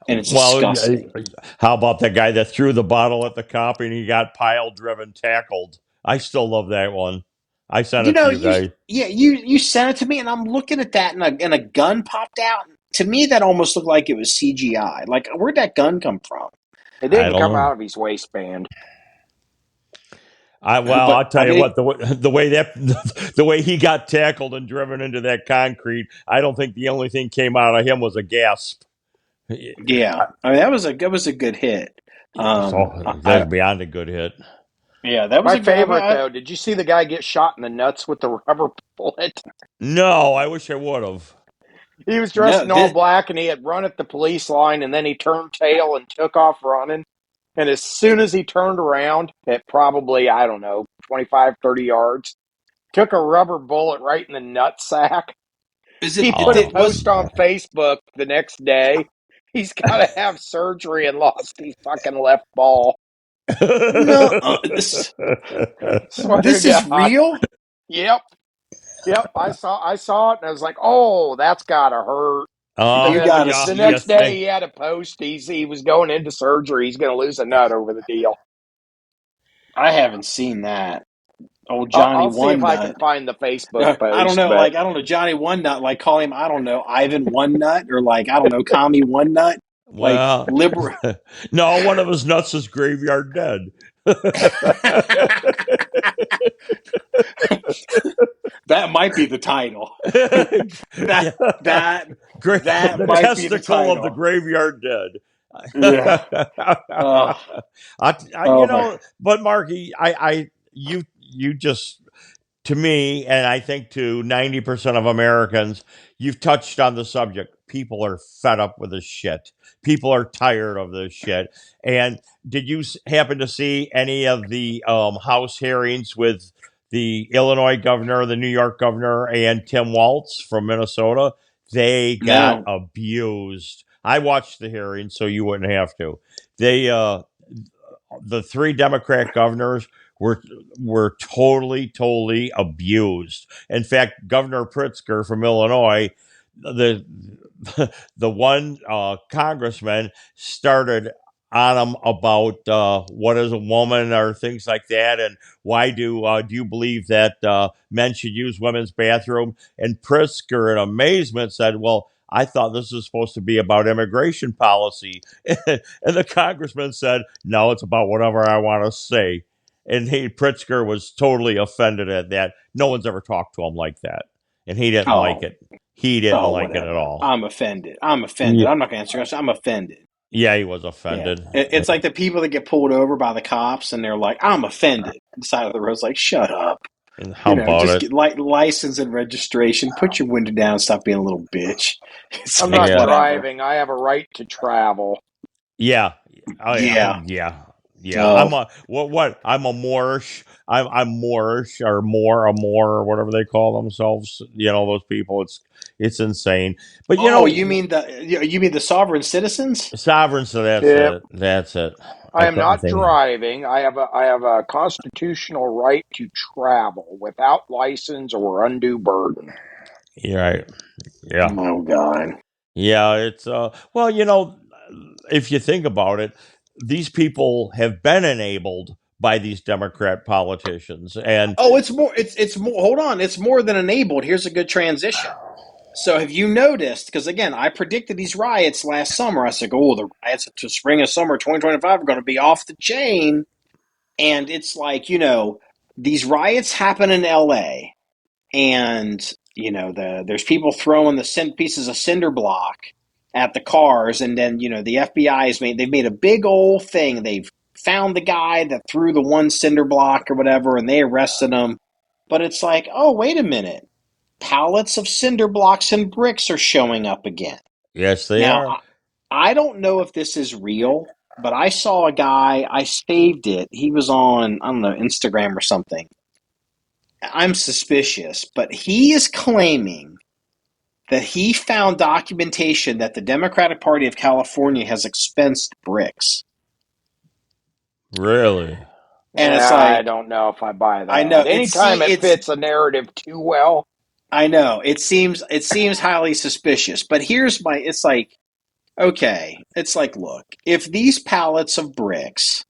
And it's disgusting. how about that guy that threw the bottle at the cop and he got pile driven, tackled? I still love that one. I sent it to you guys. You sent it to me, and I'm looking at that, and a gun popped out. To me, that almost looked like it was CGI. Like, where'd that gun come from? It didn't come out of his waistband. I'll tell you what, the way he got tackled and driven into that concrete, I don't think the only thing came out of him was a gasp. Yeah, I mean that was a good hit. That's beyond a good hit. Yeah, that was my favorite though. Did you see the guy get shot in the nuts with the rubber bullet? No, I wish I would have. He was dressed in all black, and he had run at the police line, and then he turned tail and took off running. And as soon as he turned around at probably, 25, 30 yards, took a rubber bullet right in the nutsack. He put a post on Facebook the next day. He's got to have surgery and lost his fucking left ball. No, this is real? Yep. I saw it, and I was like, "Oh, that's gotta hurt." The next day, he had a post. He was going into surgery. He's going to lose a nut over the deal. I haven't seen that. Old Johnny I'll One see if Nut. I can find the Facebook post. I don't know. I don't know. Johnny One Nut. Like, call him. I don't know. Ivan One Nut, or Commie One Nut. Well, liberal. No, one of his nuts is graveyard dead. That might be the title. that might be the title of the graveyard dead. Yeah. But Marky, you just, to me, and I think to 90% of Americans, you've touched on the subject. People are fed up with this shit. People are tired of this shit. And did you happen to see any of the House hearings with the Illinois governor, the New York governor, and Tim Walz from Minnesota? They got abused. I watched the hearing, so you wouldn't have to. The three Democrat governors were totally abused. In fact, Governor Pritzker from Illinois, the one congressman started on them about what is a woman or things like that, and why do you believe that men should use women's bathroom? And Pritzker, in amazement, said, "Well, I thought this was supposed to be about immigration policy." And the congressman said, "No, it's about whatever I want to say." And Pritzker was totally offended at that. No one's ever talked to him like that, and he didn't like it. He didn't like it at all. I'm offended. Yeah. I'm not going to answer this. I'm offended. Yeah, he was offended. Yeah. It's like the people that get pulled over by the cops, and they're like, "I'm offended." The side of the road's like, "Shut up." And how about just it? Get license and registration. Put your window down. Stop being a little bitch. I'm not driving. I have a right to travel. Yeah. Yeah. I'm a Moorish. I'm Moorish or more or whatever they call themselves. Those people. It's insane. But you mean the sovereign citizens? Sovereign. So that's it. I am not driving. I have a constitutional right to travel without license or undue burden. You're right. Yeah. Oh God. Yeah. It's if you think about it, these people have been enabled by these Democrat politicians, and it's more. It's more. Hold on, it's more than enabled. Here's a good transition. So have you noticed? Because again, I predicted these riots last summer. I said, the riots to spring and summer 2025 are going to be off the chain. And it's like, these riots happen in L.A. and there's people throwing the pieces of cinder block at the cars, and then the FBI they've made a big old thing. They've found the guy that threw the one cinder block or whatever, and they arrested him. But it's like, oh, wait a minute. Pallets of cinder blocks and bricks are showing up again. Yes, they are. I don't know if this is real, but I saw a guy, I saved it. He was on, I don't know, Instagram or something. I'm suspicious, but he is claiming that he found documentation that the Democratic Party of California has expensed bricks. Really? And it's I like, don't know if I buy I know that. Anytime it fits a narrative too well. I know it seems highly suspicious, but it's like, okay, it's like, look, if these pallets of bricks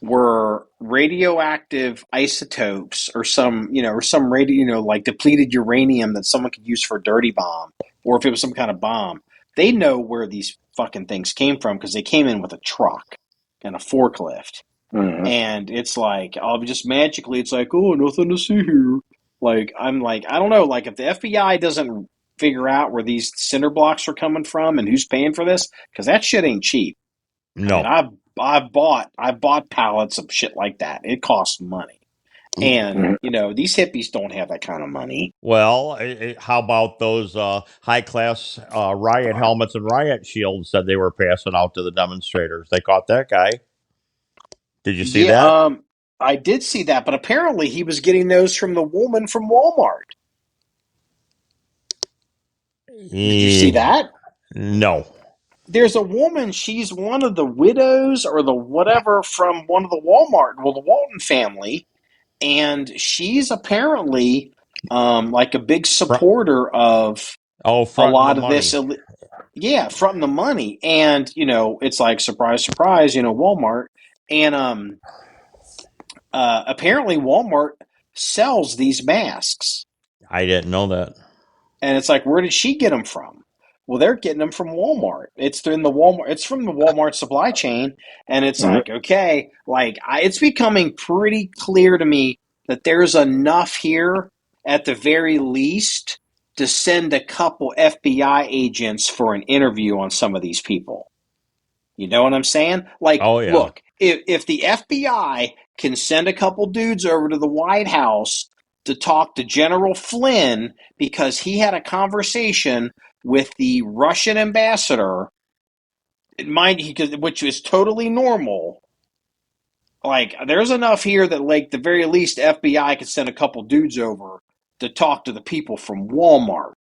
were radioactive isotopes or some like depleted uranium that someone could use for a dirty bomb, or if it was some kind of bomb, they know where these fucking things came from because they came in with a truck and a forklift. Mm-hmm. And it's like, I'll just magically, it's like, oh, nothing to see here. Like, I'm like, I don't know, like if the FBI doesn't figure out where these cinder blocks are coming from and who's paying for this, because that shit ain't cheap. No. I mean, I bought pallets of shit like that. It costs money. And, these hippies don't have that kind of money. Well, how about those high-class riot helmets and riot shields that they were passing out to the demonstrators? They caught that guy. Did you see that? I did see that, but apparently he was getting those from the woman from Walmart. Did you see that? No. There's a woman, she's one of the widows or the whatever from one of the the Walton family, and she's apparently like a big supporter of a lot of this. Yeah, fronting the money. And, it's like, surprise, surprise, Walmart. And apparently Walmart sells these masks. I didn't know that. And it's like, where did she get them from? Well, they're getting them from Walmart. It's from the Walmart supply chain, and it's like, okay, like it's becoming pretty clear to me that there's enough here, at the very least, to send a couple FBI agents for an interview on some of these people. You know what I'm saying? Like, look, if the FBI can send a couple dudes over to the White House to talk to General Flynn because he had a conversation with the Russian ambassador, which is totally normal. Like, there's enough here that, like, the very least, FBI could send a couple dudes over to talk to the people from Walmart.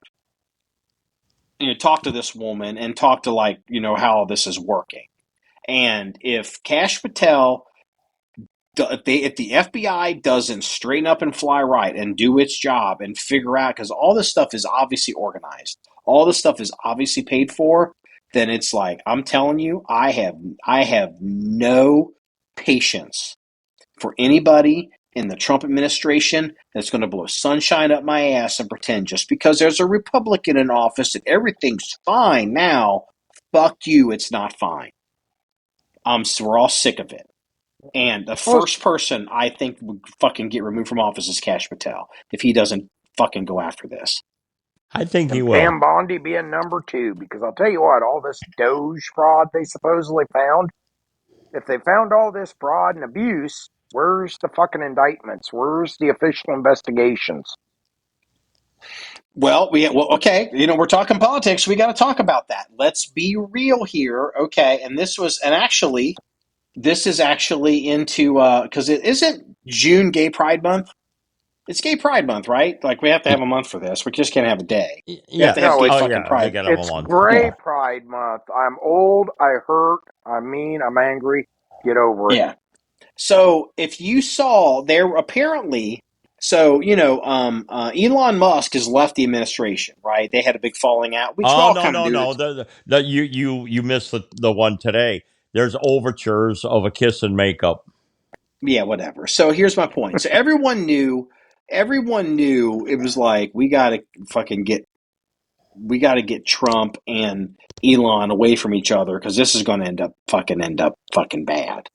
Talk to this woman and talk to, like, how this is working. And if Kash Patel, if the FBI doesn't straighten up and fly right and do its job and figure out, because all this stuff is obviously organized, all this stuff is obviously paid for, then it's like, I'm telling you, I have no patience for anybody in the Trump administration that's going to blow sunshine up my ass and pretend just because there's a Republican in office that everything's fine now. Fuck you, it's not fine. So we're all sick of it. And the first person I think would fucking get removed from office is Kash Patel if he doesn't fucking go after this. I think he will. Pam Bondi being number 2, because I'll tell you what, all this DOGE fraud they supposedly found, if they found all this fraud and abuse, where's the fucking indictments? Where's the official investigations? Well, okay. We're talking politics. We got to talk about that. Let's be real here, okay? And this is actually into because it isn't June Gay Pride Month. It's Gay Pride Month, right? Like, we have to have a month for this. We just can't have a day. We have to have Gay fucking Pride. It's Gray Pride Month. I'm old. I hurt. I'm mean. I'm angry. Get over it. Yeah. So if you saw, there apparently. So, Elon Musk has left the administration, right? They had a big falling out. No. You missed the one today. There's overtures of a kiss and makeup. Yeah, whatever. So here's my point. So everyone knew it was like, we got to get Trump and Elon away from each other because this is going to end up fucking bad.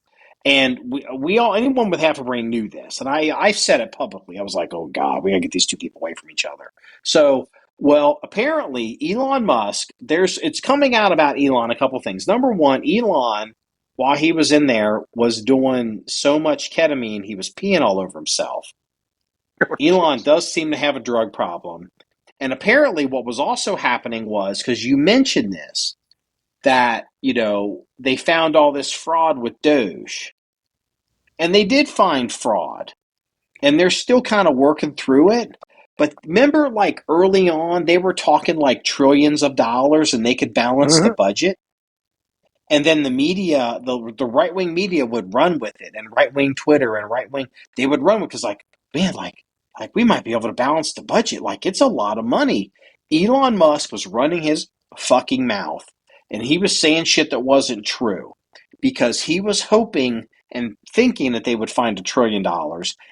And we all, anyone with half a brain knew this. And I said it publicly. I was like, oh God, we got to get these two people away from each other. So, well, apparently Elon Musk, it's coming out about Elon a couple things. Number one, Elon, while he was in there, was doing so much ketamine, he was peeing all over himself. Elon does seem to have a drug problem. And apparently what was also happening was, because you mentioned this, that, they found all this fraud with DOGE. And they did find fraud. And they're still kind of working through it. But remember, like early on, they were talking like trillions of dollars and they could balance the budget. And then the media, the right-wing media would run with it, and right-wing Twitter and right-wing, they would run with it because, like, man, like we might be able to balance the budget. Like, it's a lot of money. Elon Musk was running his fucking mouth, and he was saying shit that wasn't true because he was hoping and thinking that they would find $1 trillion,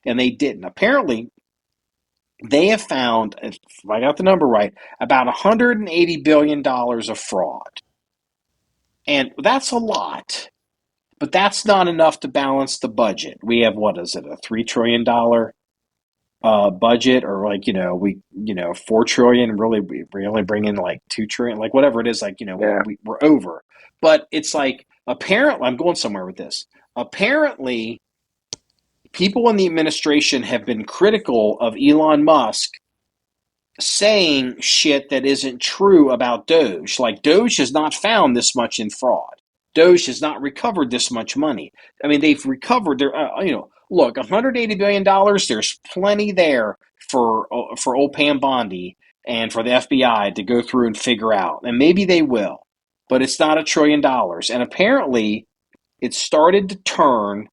and they didn't. Apparently, they have found, if I got the number right, about $180 billion of fraud. And that's a lot, but that's not enough to balance the budget. We have, what is it, a $3 trillion budget, or like, we, 4 trillion, really, we only bring in like 2 trillion, like whatever it is, like, we're over. But it's like, apparently, I'm going somewhere with this. Apparently, people in the administration have been critical of Elon Musk saying shit that isn't true about DOGE. Like, DOGE has not found this much in fraud. DOGE has not recovered this much money. I mean, they've recovered their, look, $180 billion, there's plenty there for old Pam Bondi and for the FBI to go through and figure out. And maybe they will, but it's not $1 trillion. And apparently it started to turn,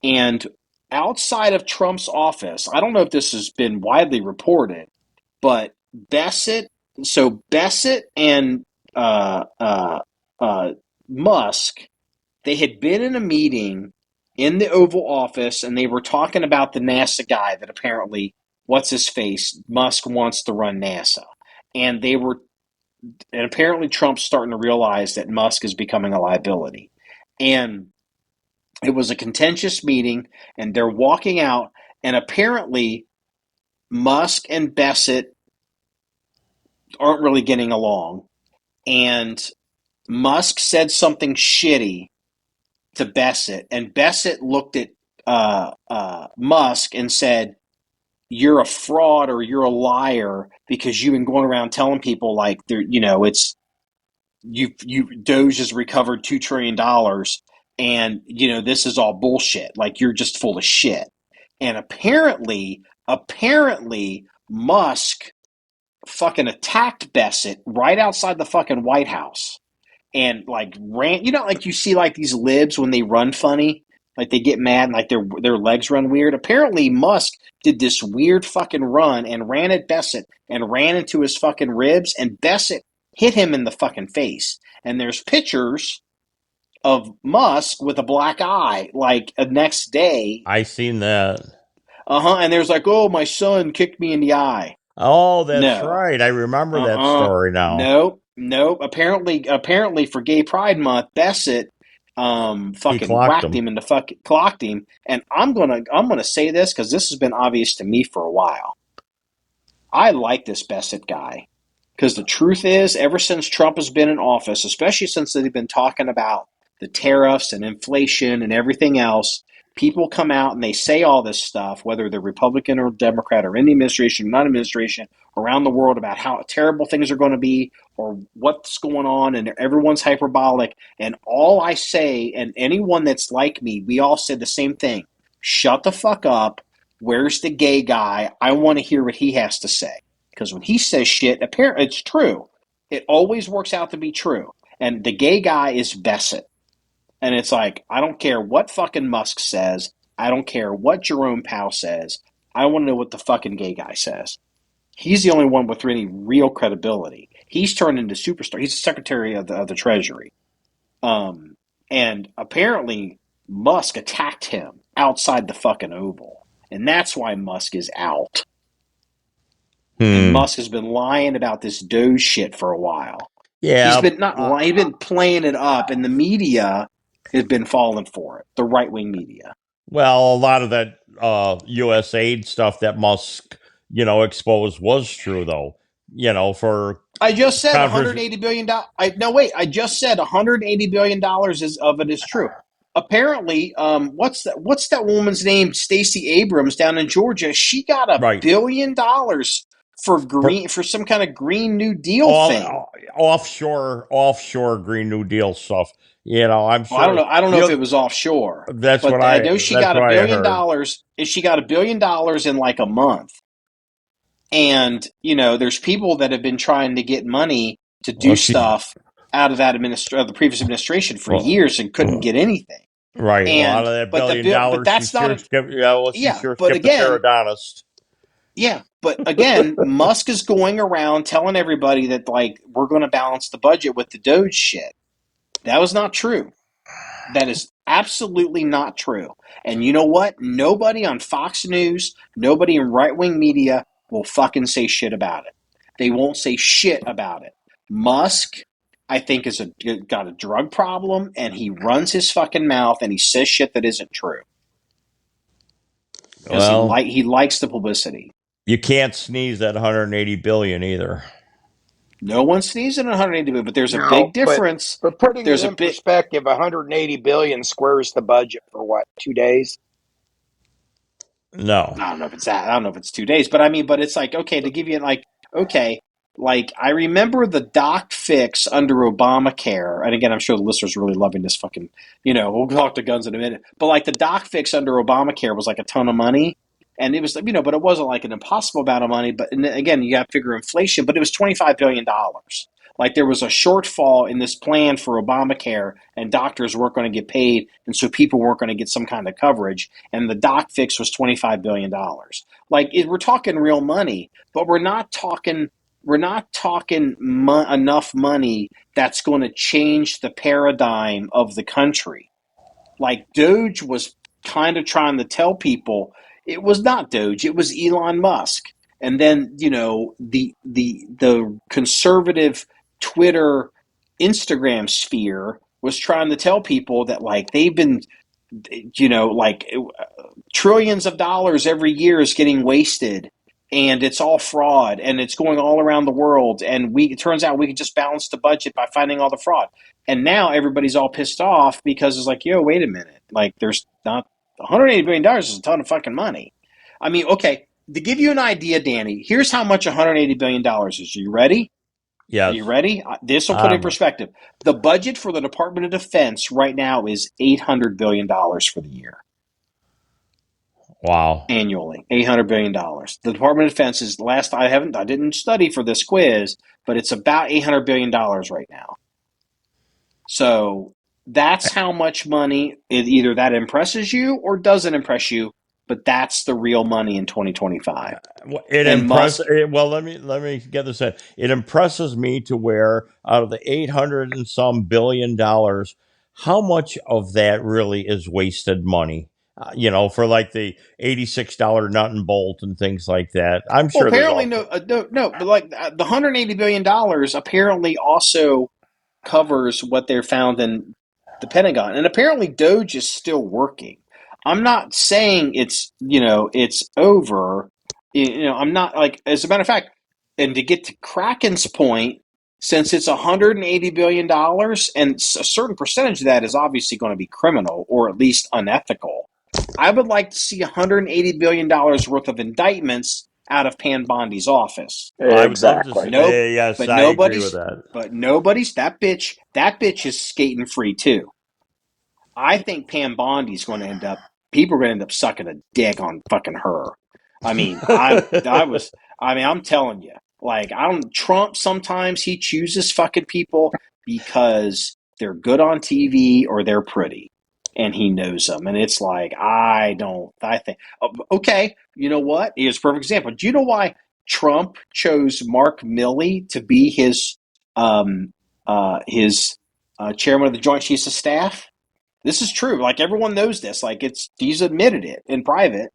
and outside of Trump's office, I don't know if this has been widely reported, but Bassett and Musk, they had been in a meeting in the Oval Office, and they were talking about the NASA guy that apparently, what's his face, Musk wants to run NASA. And apparently Trump's starting to realize that Musk is becoming a liability. And it was a contentious meeting, and they're walking out, and apparently Musk and Bassett aren't really getting along, and Musk said something shitty to Bassett, and Bassett looked at Musk and said, "You're a fraud, or you're a liar, because you've been going around telling people like it's DOGE has recovered $2 trillion, and this is all bullshit. Like, you're just full of shit." And apparently Musk fucking attacked Bassett right outside the fucking White House, and like ran. Like you see like these libs when they run funny, like they get mad and like their legs run weird. Apparently Musk did this weird fucking run and ran at Bassett and ran into his fucking ribs, and Bassett hit him in the fucking face. And there's pictures of Musk with a black eye like the next day. I seen that. And there's like, "Oh, my son kicked me in the eye." Oh, that's right. I remember that story now. Nope. Apparently for Gay Pride Month, Bassett fucking whacked him and clocked him. And I'm gonna say this because this has been obvious to me for a while. I like this Bassett guy because the truth is, ever since Trump has been in office, especially since they've been talking about the tariffs and inflation and everything else, people come out and they say all this stuff, whether they're Republican or Democrat or in the administration or not administration, around the world, about how terrible things are going to be or what's going on, and everyone's hyperbolic. And all I say, and anyone that's like me, we all said the same thing: shut the fuck up. Where's the gay guy? I want to hear what he has to say. Because when he says shit, apparently it's true. It always works out to be true. And the gay guy is Bassett. And it's like, I don't care what fucking Musk says. I don't care what Jerome Powell says. I want to know what the fucking gay guy says. He's the only one with any real credibility. He's turned into superstar. He's the Secretary of the Treasury. And apparently Musk attacked him outside the fucking Oval. And that's why Musk is out. And Musk has been lying about this DOGE shit for a while. Yeah. He's been playing it up, and the media has been falling for it. The right-wing media. Well, a lot of that U.S. aid stuff that Musk, exposed was true, though. For I just said $180 billion. I just said $180 billion of it is true. Apparently, what's that woman's name? Stacey Abrams down in Georgia. She got $1 billion for some kind of Green New Deal thing. Offshore Green New Deal stuff. I'm Well, I don't sure know. I don't know if it was offshore, but I know she that's got what $1 I billion. heard. She got $1 billion in like a month, and there's people that have been trying to get money to do Well, she's stuff out of the previous administration for well, years and couldn't get anything. right. Well, out And of that but the bill, but $1 billion, she that's not sure a skipped. She yeah. sure But skipped the again, periodontist. yeah. But again, Musk is going around telling everybody that like we're going to balance the budget with the DOGE shit. That was not true. That is absolutely not true. And you know what? Nobody on Fox News, nobody in right-wing media will fucking say shit about it. They won't say shit about it. Musk, I think, got a drug problem, and he runs his fucking mouth and he says shit that isn't true because Well, he likes the publicity. you can't sneeze at 180 billion either. No one sneezes at 180 billion, but there's a No, big difference. but putting it There's a in bit. perspective, 180 billion squares the budget for what, 2 days? No. I don't know if it's that. I don't know if it's 2 days, but I mean, but it's like, okay, to give you okay, like I remember the doc fix under Obamacare, and again, I'm sure the listeners are really loving this fucking, we'll talk to guns in a minute, but like the doc fix under Obamacare was like a ton of money, and it was, but it wasn't like an impossible amount of money, but again, you got to figure inflation, but it was $25 billion. Like there was a shortfall in this plan for Obamacare, and doctors weren't going to get paid, and so people weren't going to get some kind of coverage. And the doc fix was $25 billion. Like we're talking real money, but we're not talking enough money that's going to change the paradigm of the country. Like DOGE was kind of trying to tell people it was not DOGE, it was Elon Musk. And then, the conservative Twitter, Instagram sphere was trying to tell people that like they've been, like trillions of dollars every year is getting wasted and it's all fraud and it's going all around the world. And it turns out we could just balance the budget by finding all the fraud. And now everybody's all pissed off because it's like, yo, wait a minute. Like there's not $180 billion is a ton of fucking money. I mean, okay, to give you an idea, Danny, here's how much $180 billion is. Are you ready? Are you Yes. ready? This will put it in perspective. The budget for the Department of Defense right now is $800 billion for the year. Wow. Annually, $800 billion. The Department of Defense is I didn't study for this quiz, but it's about $800 billion right now. So that's how much money, either that impresses you or doesn't impress you, but that's the real money in 2025. It And Musk, impresses. Well, let me get this in. It impresses me to where out of the 800 and some $billion, how much of that really is wasted money? For like the $86 nut and bolt and things like that. I'm well, sure there's apparently all. no, but like the $180 billion apparently also covers what they found in the Pentagon. And apparently DOGE is still working. I'm not saying it's over. I'm not like, as a matter of fact, and to get to Kraken's point, since it's $180 billion and a certain percentage of that is obviously going to be criminal or at least unethical, I would like to see $180 billion worth of indictments out of Pam Bondi's office. I would love to Exactly. say, yes, But I agree with that. nobody's that bitch is skating free too. I think Pam Bondi's going to end up. People are going to end up sucking a dick on fucking her. I mean, I'm telling you, like, Trump sometimes he chooses fucking people because they're good on TV or they're pretty, and he knows them. And it's like, I think, okay, you know what? Here's a perfect example. Do you know why Trump chose Mark Milley to be his chairman of the Joint Chiefs of Staff? This is true. Like everyone knows this. Like he's admitted it in private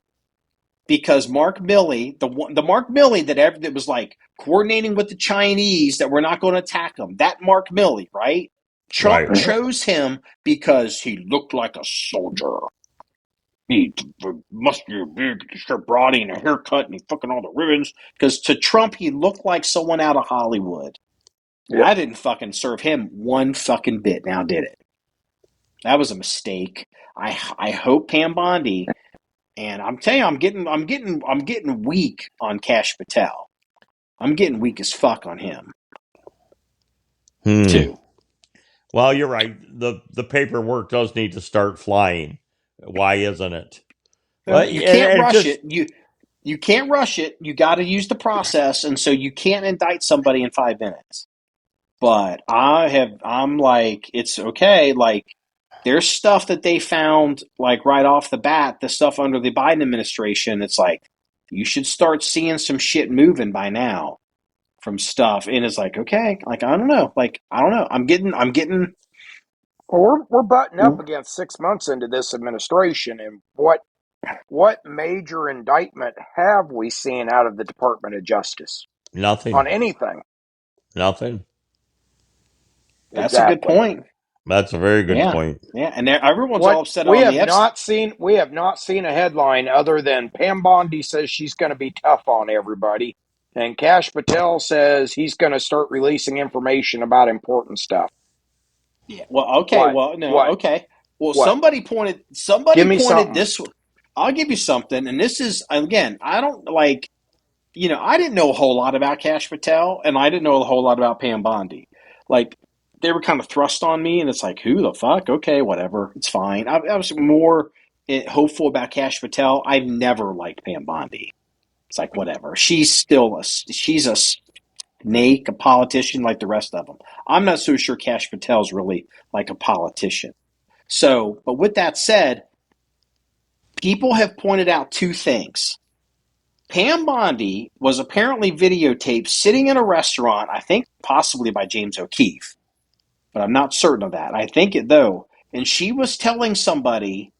because Mark Milley, the Mark Milley that was like coordinating with the Chinese that we're not going to attack them. That Mark Milley, right? Trump Right. chose him because he looked like a soldier. He must be big, broady and a haircut, and he fucking all the ribbons. Because to Trump, he looked like someone out of Hollywood. Yep. I didn't fucking serve him one fucking bit. Now did it? That was a mistake. I hope Pam Bondi, and I'm telling you, I'm getting weak on Kash Patel. I'm getting weak as fuck on him Hmm. too. Well, you're right. The paperwork does need to start flying. Why isn't it? Well, You can't it rush just it. You can't rush it. You got to use the process, and so you can't indict somebody in 5 minutes. But I'm like, it's okay. Like, there's stuff that they found, like, right off the bat, the stuff under the Biden administration. It's like, you should start seeing some shit moving by now from stuff. And it's like, okay, like, I don't know. Like, I don't know. I'm getting, Well, we're butting up against 6 months into this administration, and what major indictment have we seen out of the Department of Justice nothing. on anything? Nothing. that's a good Exactly. point. That's a very good Yeah. point. Yeah. And everyone's What all upset we on have the Epstein. not seen a headline other than Pam Bondi says she's going to be tough on everybody, and Kash Patel says he's going to start releasing information about important stuff. Yeah. Well, okay. What? Well, no. What? Okay. Well, What? somebody Give me pointed something. this. I'll give you something. And this is, again, I don't like, I didn't know a whole lot about Kash Patel, and I didn't know a whole lot about Pam Bondi. Like, they were kind of thrust on me, and it's like, who the fuck? Okay, whatever. It's fine. I was more hopeful about Kash Patel. I've never liked Pam Bondi. It's like, whatever. She's a snake, a politician like the rest of them. I'm not so sure Kash Patel's really like a politician. So, but with that said, people have pointed out two things. Pam Bondi was apparently videotaped sitting in a restaurant, I think possibly by James O'Keefe, but I'm not certain of that. I think it though. And she was telling somebody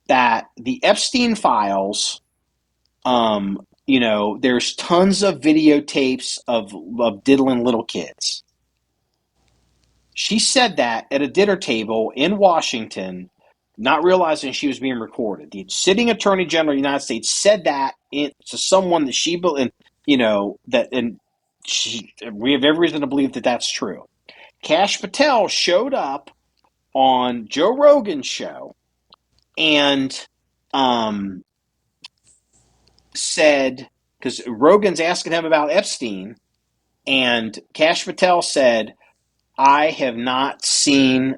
that the Epstein files, there's tons of videotapes of diddling little kids. She said that at a dinner table in Washington, not realizing she was being recorded. The sitting Attorney General of the United States said that to someone that she believed, we have every reason to believe that that's true. Kash Patel showed up on Joe Rogan's show and said, because Rogan's asking him about Epstein, and Kash Patel said, I have not seen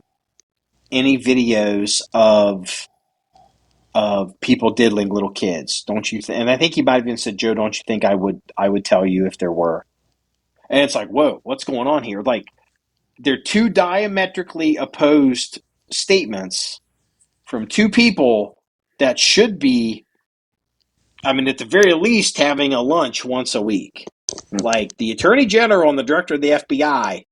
any videos of people diddling little kids. Don't you think? And I think he might have even said, Joe, don't you think I would tell you if there were? And it's like, whoa, what's going on here? Like, they're two diametrically opposed statements from two people that should be, I mean, at the very least, having a lunch once a week. Like, the Attorney General and the Director of the FBI,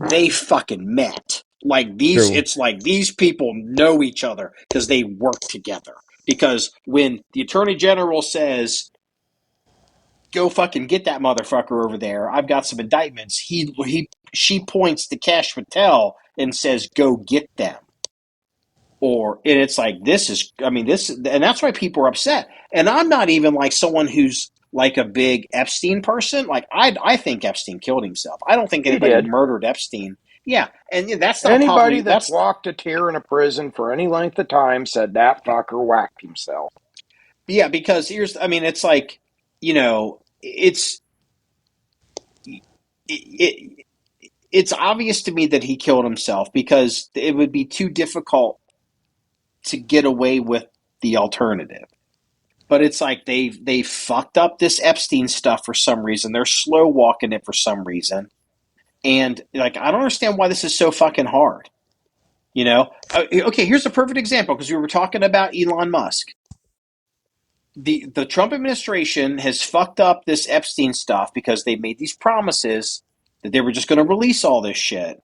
they fucking met. Like, it's like these people know each other because they work together. Because when the Attorney General says, go fucking get that motherfucker over there, I've got some indictments, she points to Kash Patel and says, go get them. And it's like, and that's why people are upset. And I'm not even like someone who's like a big Epstein person. Like, I think Epstein killed himself. I don't think anybody murdered Epstein. Yeah, and that's not Anybody that's walked a tear in a prison for any length of time said that fucker whacked himself. Yeah, because it's like, it's obvious to me that he killed himself because it would be too difficult to get away with the alternative. But it's like they fucked up this Epstein stuff for some reason. They're slow walking it for some reason. And like, I don't understand why this is so fucking hard. Okay, here's a perfect example because we were talking about Elon Musk. The Trump administration has fucked up this Epstein stuff because they made these promises that they were just going to release all this shit.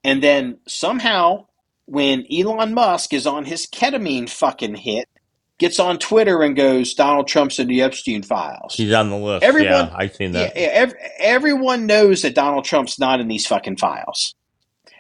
And then somehow, when Elon Musk is on his ketamine fucking hit, gets on Twitter and goes, Donald Trump's in the Epstein files. He's on the list. I've seen that. Everyone knows that Donald Trump's not in these fucking files.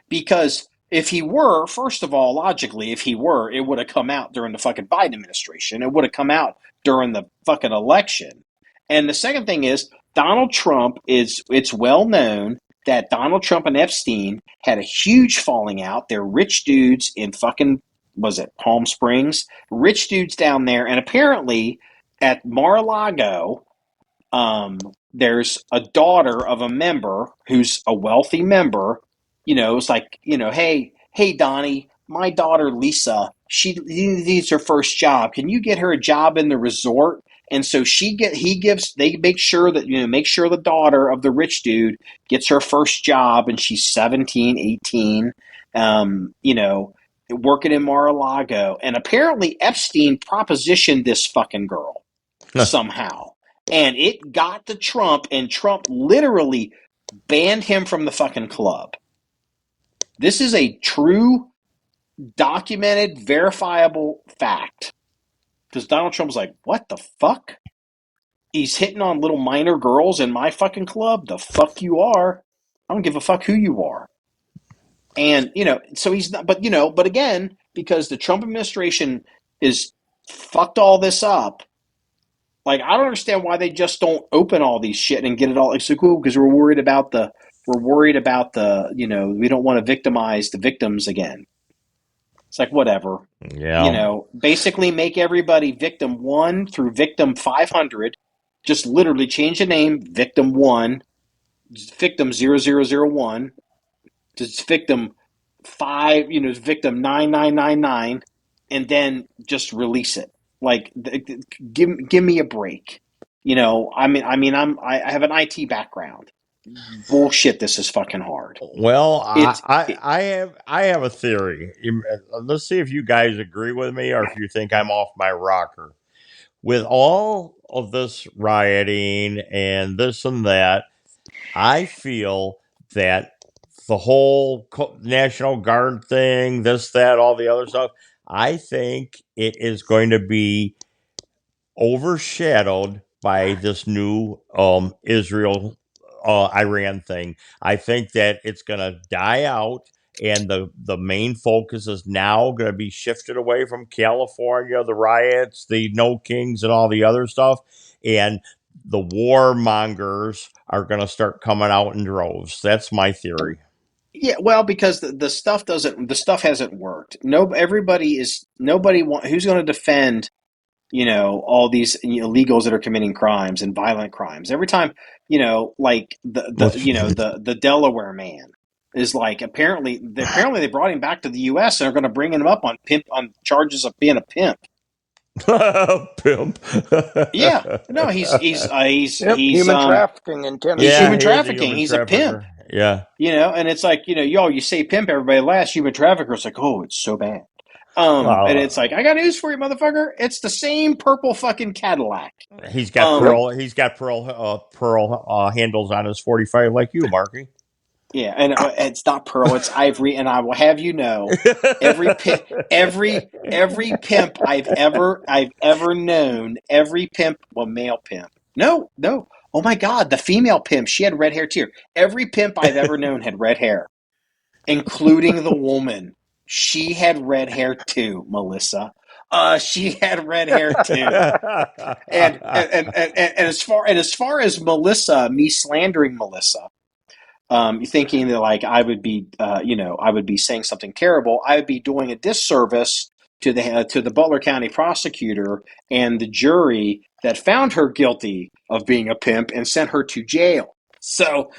Because if he were, first of all, logically, if he were, it would have come out during the fucking Biden administration. It would have come out during the fucking election. And the second thing is, Donald Trump it's well known that Donald Trump and Epstein had a huge falling out. They're rich dudes in fucking, was it Palm Springs? Rich dudes down there. And apparently at Mar-a-Lago, There's a daughter of a member who's a wealthy member. It's like, hey, Donnie, my daughter Lisa, she needs her first job. Can you get her a job in the resort? And so they make sure the daughter of the rich dude gets her first job, and she's 17, 18, working in Mar-a-Lago. And apparently Epstein propositioned this fucking girl somehow. And it got to Trump, and Trump literally banned him from the fucking club. This is a true, documented, verifiable fact. Because Donald Trump was like, what the fuck? He's hitting on little minor girls in my fucking club? The fuck you are. I don't give a fuck who you are. And, so he's not, but again, because the Trump administration is fucked all this up, like, I don't understand why they just don't open all these shit and get it all. It's so cool because we're worried about the, we don't want to victimize the victims again. It's like, whatever. Yeah. Basically make everybody victim 1 through victim 500. Just literally change the name, victim 1, victim 0001, just victim 5, victim 9999, and then just release it. Like, give me a break. I have an IT background. Bullshit, this is fucking hard. Well, I have a theory. Let's see if you guys agree with me or if you think I'm off my rocker. With all of this rioting and this and that, I feel that the whole National Guard thing, this, that, all the other stuff, I think it is going to be overshadowed by this new Israel Iran thing. I think that it's going to die out, and the main focus is now going to be shifted away from California, the riots, the No Kings, and all the other stuff, and the warmongers are going to start coming out in droves. That's my theory. Yeah, well, because the stuff hasn't worked. Who's going to defend all these illegals that are committing crimes and violent crimes. Every time, like the Delaware man is like, apparently they brought him back to the U.S. and are going to bring him up on charges of being a pimp. Pimp. Yeah, no, he's human trafficking in Tennessee. He's human trafficking. He's a pimp. Yeah, and it's like, you say pimp, everybody laughs. Human trafficker. It's like, oh, it's so bad. And it's like, I got news for you, motherfucker. It's the same purple fucking Cadillac. He's got pearl. He's got pearl handles on his 45, like you, Marky. Yeah, and it's not pearl; it's ivory. And I will have you know, every pimp I've ever known, every pimp, well, male pimp. No. Oh my God, the female pimp. She had red hair too. Every pimp I've ever known had red hair, including the woman. She had red hair too, Melissa. She had red hair too. and as far as Melissa, me slandering Melissa, thinking that like I would be saying something terrible, I would be doing a disservice to the Butler County prosecutor and the jury that found her guilty of being a pimp and sent her to jail. So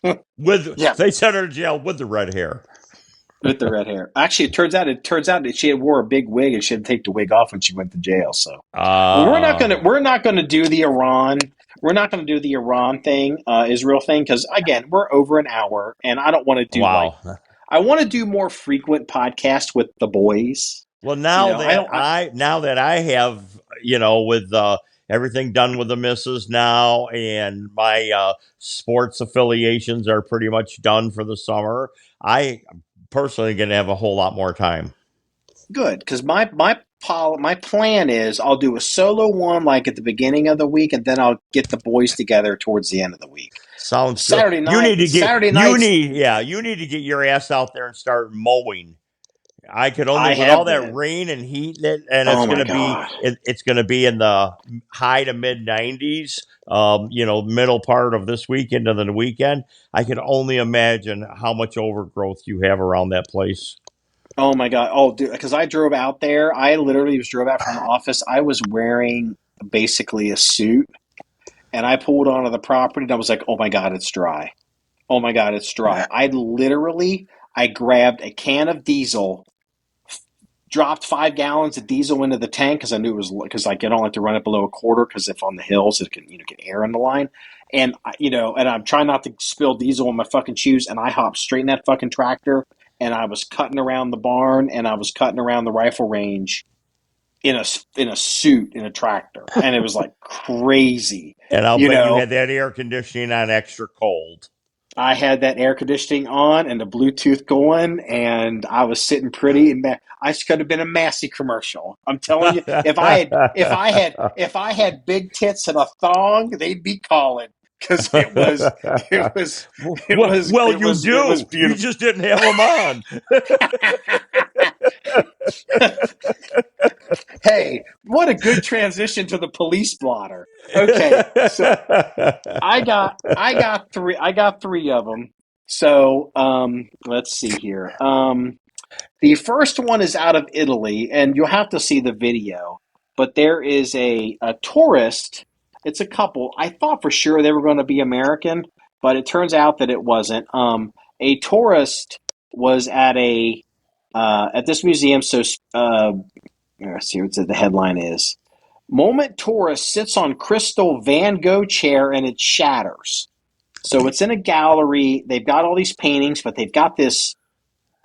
they sent her to jail with the red hair. With the red hair. Actually, it turns out that she had wore a big wig and she had to take the wig off when she went to jail. So we're not gonna do the Iran. We're not going to do the Iran thing, Israel thing, because again, we're over an hour, and I don't want to do I want to do more frequent podcasts with the boys. Well, now that I have, with everything done with the missus now, and my sports affiliations are pretty much done for the summer, I personally going to have a whole lot more time. Good, because my plan is I'll do a solo one like at the beginning of the week, and then I'll get the boys together towards the end of the week. Sounds Saturday good. night. You need to get your ass out there and start mowing. I could only with all that rain and heat, and it's going to be in the high to mid 90s. Middle part of this weekend and then the weekend. I can only imagine how much overgrowth you have around that place. Oh my God! Oh, dude, because I drove out there. I literally drove out from the office. I was wearing basically a suit, and I pulled onto the property, and I was like, "Oh my god, it's dry! Oh my god, it's dry!" I grabbed a can of diesel, dropped 5 gallons of diesel into the tank because I knew it was because I don't like to run it below a quarter because if on the hills it can get air in the line, and and I'm trying not to spill diesel on my fucking shoes, and I hopped straight in that fucking tractor, and I was cutting around the barn, and I was cutting around the rifle range in a suit in a tractor, and it was like crazy. And I'll bet you had that air conditioning on extra cold. I had that air conditioning on and the Bluetooth going, and I was sitting pretty. And I could have been a Massey commercial. I'm telling you, if I had big tits and a thong, they'd be calling because it was beautiful. You just didn't have them on. Hey, what a good transition to the police blotter. Okay, so I got three of them. So let's see here. The first one is out of Italy, and you'll have to see the video. But there is a tourist. It's a couple. I thought for sure they were going to be American, but it turns out that it wasn't. A tourist was at this museum. So let's see what the headline is. Moment tourist sits on crystal Van Gogh chair and it shatters. So it's in a gallery. They've got all these paintings, but they've got this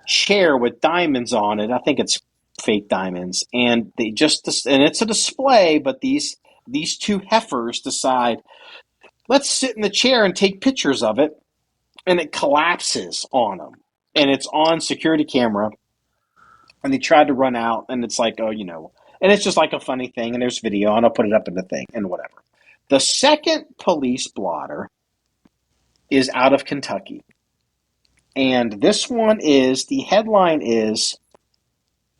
chair with diamonds on it. I think it's fake diamonds. And it's a display, but these two heifers decide, let's sit in the chair and take pictures of it. And it collapses on them. And it's on security camera. And they tried to run out, and it's like, and it's just like a funny thing, and there's video, and I'll put it up in the thing, and whatever. The second police blotter is out of Kentucky. And this one the headline is,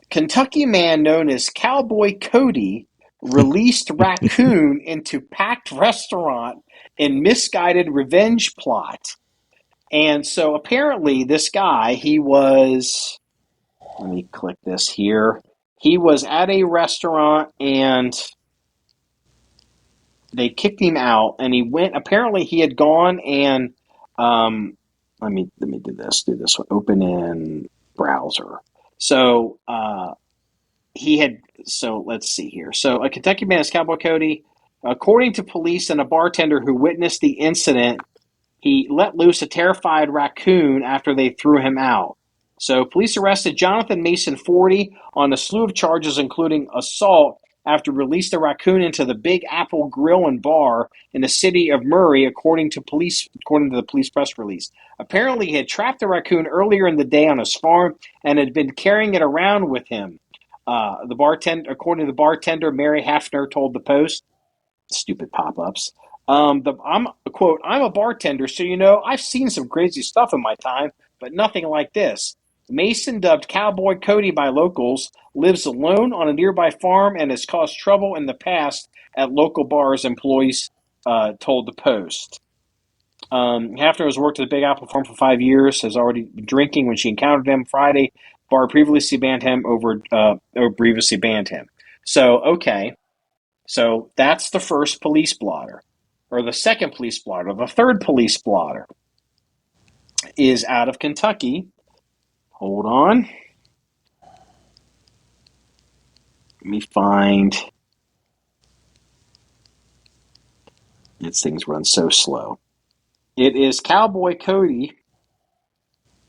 Kentucky man known as Cowboy Cody released raccoon into packed restaurant in misguided revenge plot. And so apparently this guy, let me click this here. He was at a restaurant and they kicked him out, and apparently he had gone and let me do this one. Open in browser. So let's see here. So a Kentucky man is Cowboy Cody. According to police and a bartender who witnessed the incident, he let loose a terrified raccoon after they threw him out. So police arrested Jonathan Mason, 40, on a slew of charges, including assault, after released the raccoon into the Big Apple Grill and Bar in the city of Murray, according to the police press release. Apparently, he had trapped the raccoon earlier in the day on his farm and had been carrying it around with him. According to the bartender, Mary Hafner told the Post. Stupid pop-ups. I'm a bartender, so I've seen some crazy stuff in my time, but nothing like this. Mason, dubbed Cowboy Cody by locals, lives alone on a nearby farm and has caused trouble in the past at local bars, employees told the Post. Hafner has worked at the Big Apple farm for 5 years, has already been drinking when she encountered him Friday. Bar previously banned him So, okay. So that's the first police blotter. Or the second police blotter. The third police blotter is out of Kentucky. Hold on. Let me find. These things run so slow. It is Cowboy Cody,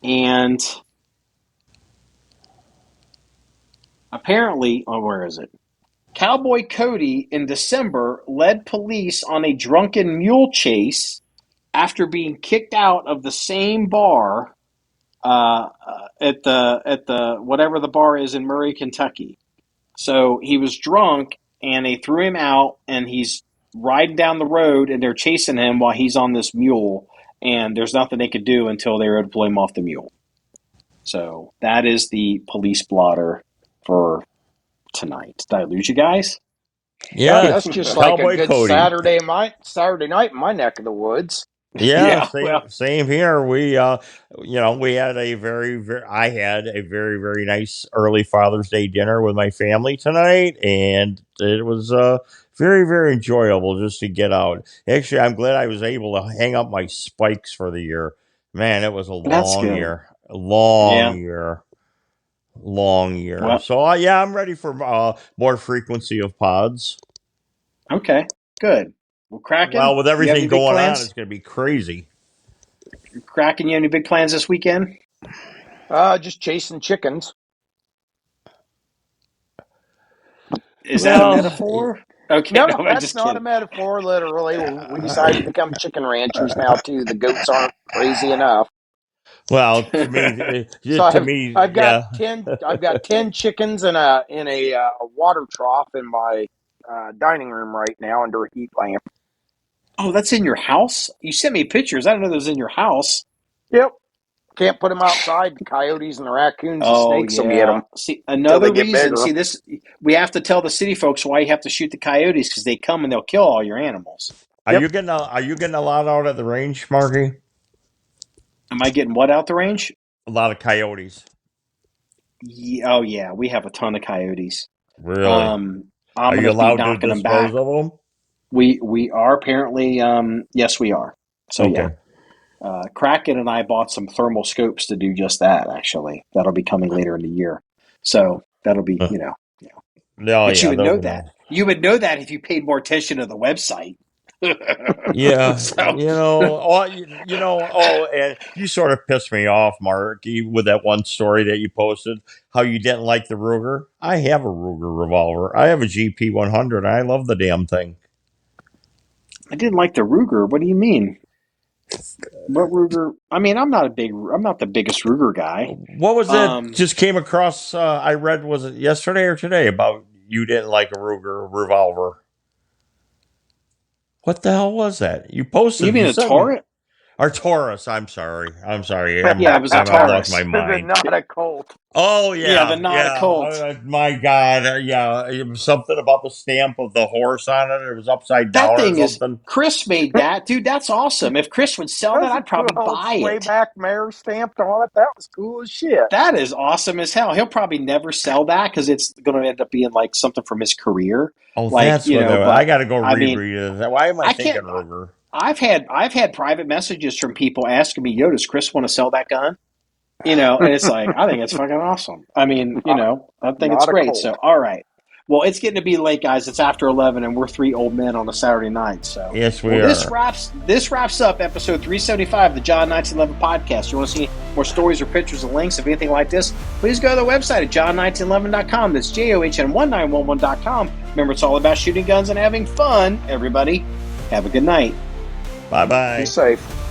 and apparently, where is it? Cowboy Cody in December led police on a drunken mule chase after being kicked out of the same bar at the whatever the bar is in Murray, Kentucky. So he was drunk, and they threw him out, and he's riding down the road, and they're chasing him while he's on this mule, and there's nothing they could do until they were able to pull him off the mule. So that is the police blotter for tonight. Did I lose you guys? Yeah, that's just like a good Cody. Saturday night in my neck of the woods. Yeah, same here. We, I had a very, very nice early Father's Day dinner with my family tonight, and it was very, very enjoyable just to get out. Actually, I'm glad I was able to hang up my spikes for the year. Man, it was a That's long good. year. Long Yeah. year. Long year. Well, So, yeah, I'm ready for more frequency of pods. okay, good. Well, Kraken, Well, with you have everything any big going on, plans? it's going to be crazy. Kraken, you have any big plans this weekend? Just chasing chickens. Is that a Well, metaphor? Okay, No, no, I'm that's just not a kidding. metaphor. Literally, we decided to become chicken ranchers now too. The goats aren't crazy enough. well, to me, So I've got yeah. 10 chickens in a water trough in my dining room right now under a heat lamp. Oh, that's in your house? You sent me pictures. I didn't know that was in your house. Yep. Can't put them outside. The coyotes and the raccoons and Oh, snakes will get yeah. them See, till they another get reason. bigger. See, this we have to tell the city folks why you have to shoot the coyotes because they come and they'll kill all your animals. Are Yep. you getting a lot out at the range, Marky? Am I getting what out the range? A lot of coyotes. Yeah, oh, yeah. We have a ton of coyotes. Really? I'm Are you going to be allowed to knocking them dispose back. of them? We are apparently. Yes, we are. So yeah. Okay. Kraken and I bought some thermal scopes to do just that. Actually, that'll be coming later in the year. So that'll be, Oh, But you yeah, would those know are that. nice. You would know that if you paid more attention to the website. Yeah, So and you sort of pissed me off, Marky, with that one story that you posted, how you didn't like the Ruger. I have a Ruger revolver. I have a GP 100. I love the damn thing. I didn't like the Ruger. What do you mean? What Ruger? I mean, I'm not the biggest Ruger guy. What was that? Just came across. I read, was it yesterday or today, about you didn't like a Ruger revolver. What the hell was that? You posted. You mean a sent me. Taurus? Or Taurus. I'm sorry. Yeah, it was a I lost my Taurus. mind. Not a Colt. Oh Yeah, the yeah, not a yeah. Colt. My God, yeah. It was something about the stamp of the horse on it. It was upside That down or thing is. something. Chris made that, dude. That's awesome. If Chris would sell that, That's a I'd probably cool buy it. swayback mare stamped on it. That was cool as shit. That is awesome as hell. He'll probably never sell that because it's going to end up being like something from his career. Oh, Like, that's what I but got to go I mean, reread it. Why am I I thinking can't. Ruger? I've had private messages from people asking me, "Yo, does Chris want to sell that gun?" And it's like, I think it's fucking awesome. I mean, I think it's Not a great. Colt. So, all right. Well, it's getting to be late, guys. It's after 11, and we're three old men on a Saturday night. So, Yes, we well, are. this wraps up episode 375 of the John1911 Podcast. You want to see more stories or pictures or links of anything like this? Please go to the website at john1911.com. That's JOHN1911.com. Remember, it's all about shooting guns and having fun. Everybody, have a good night. Bye bye. Be safe.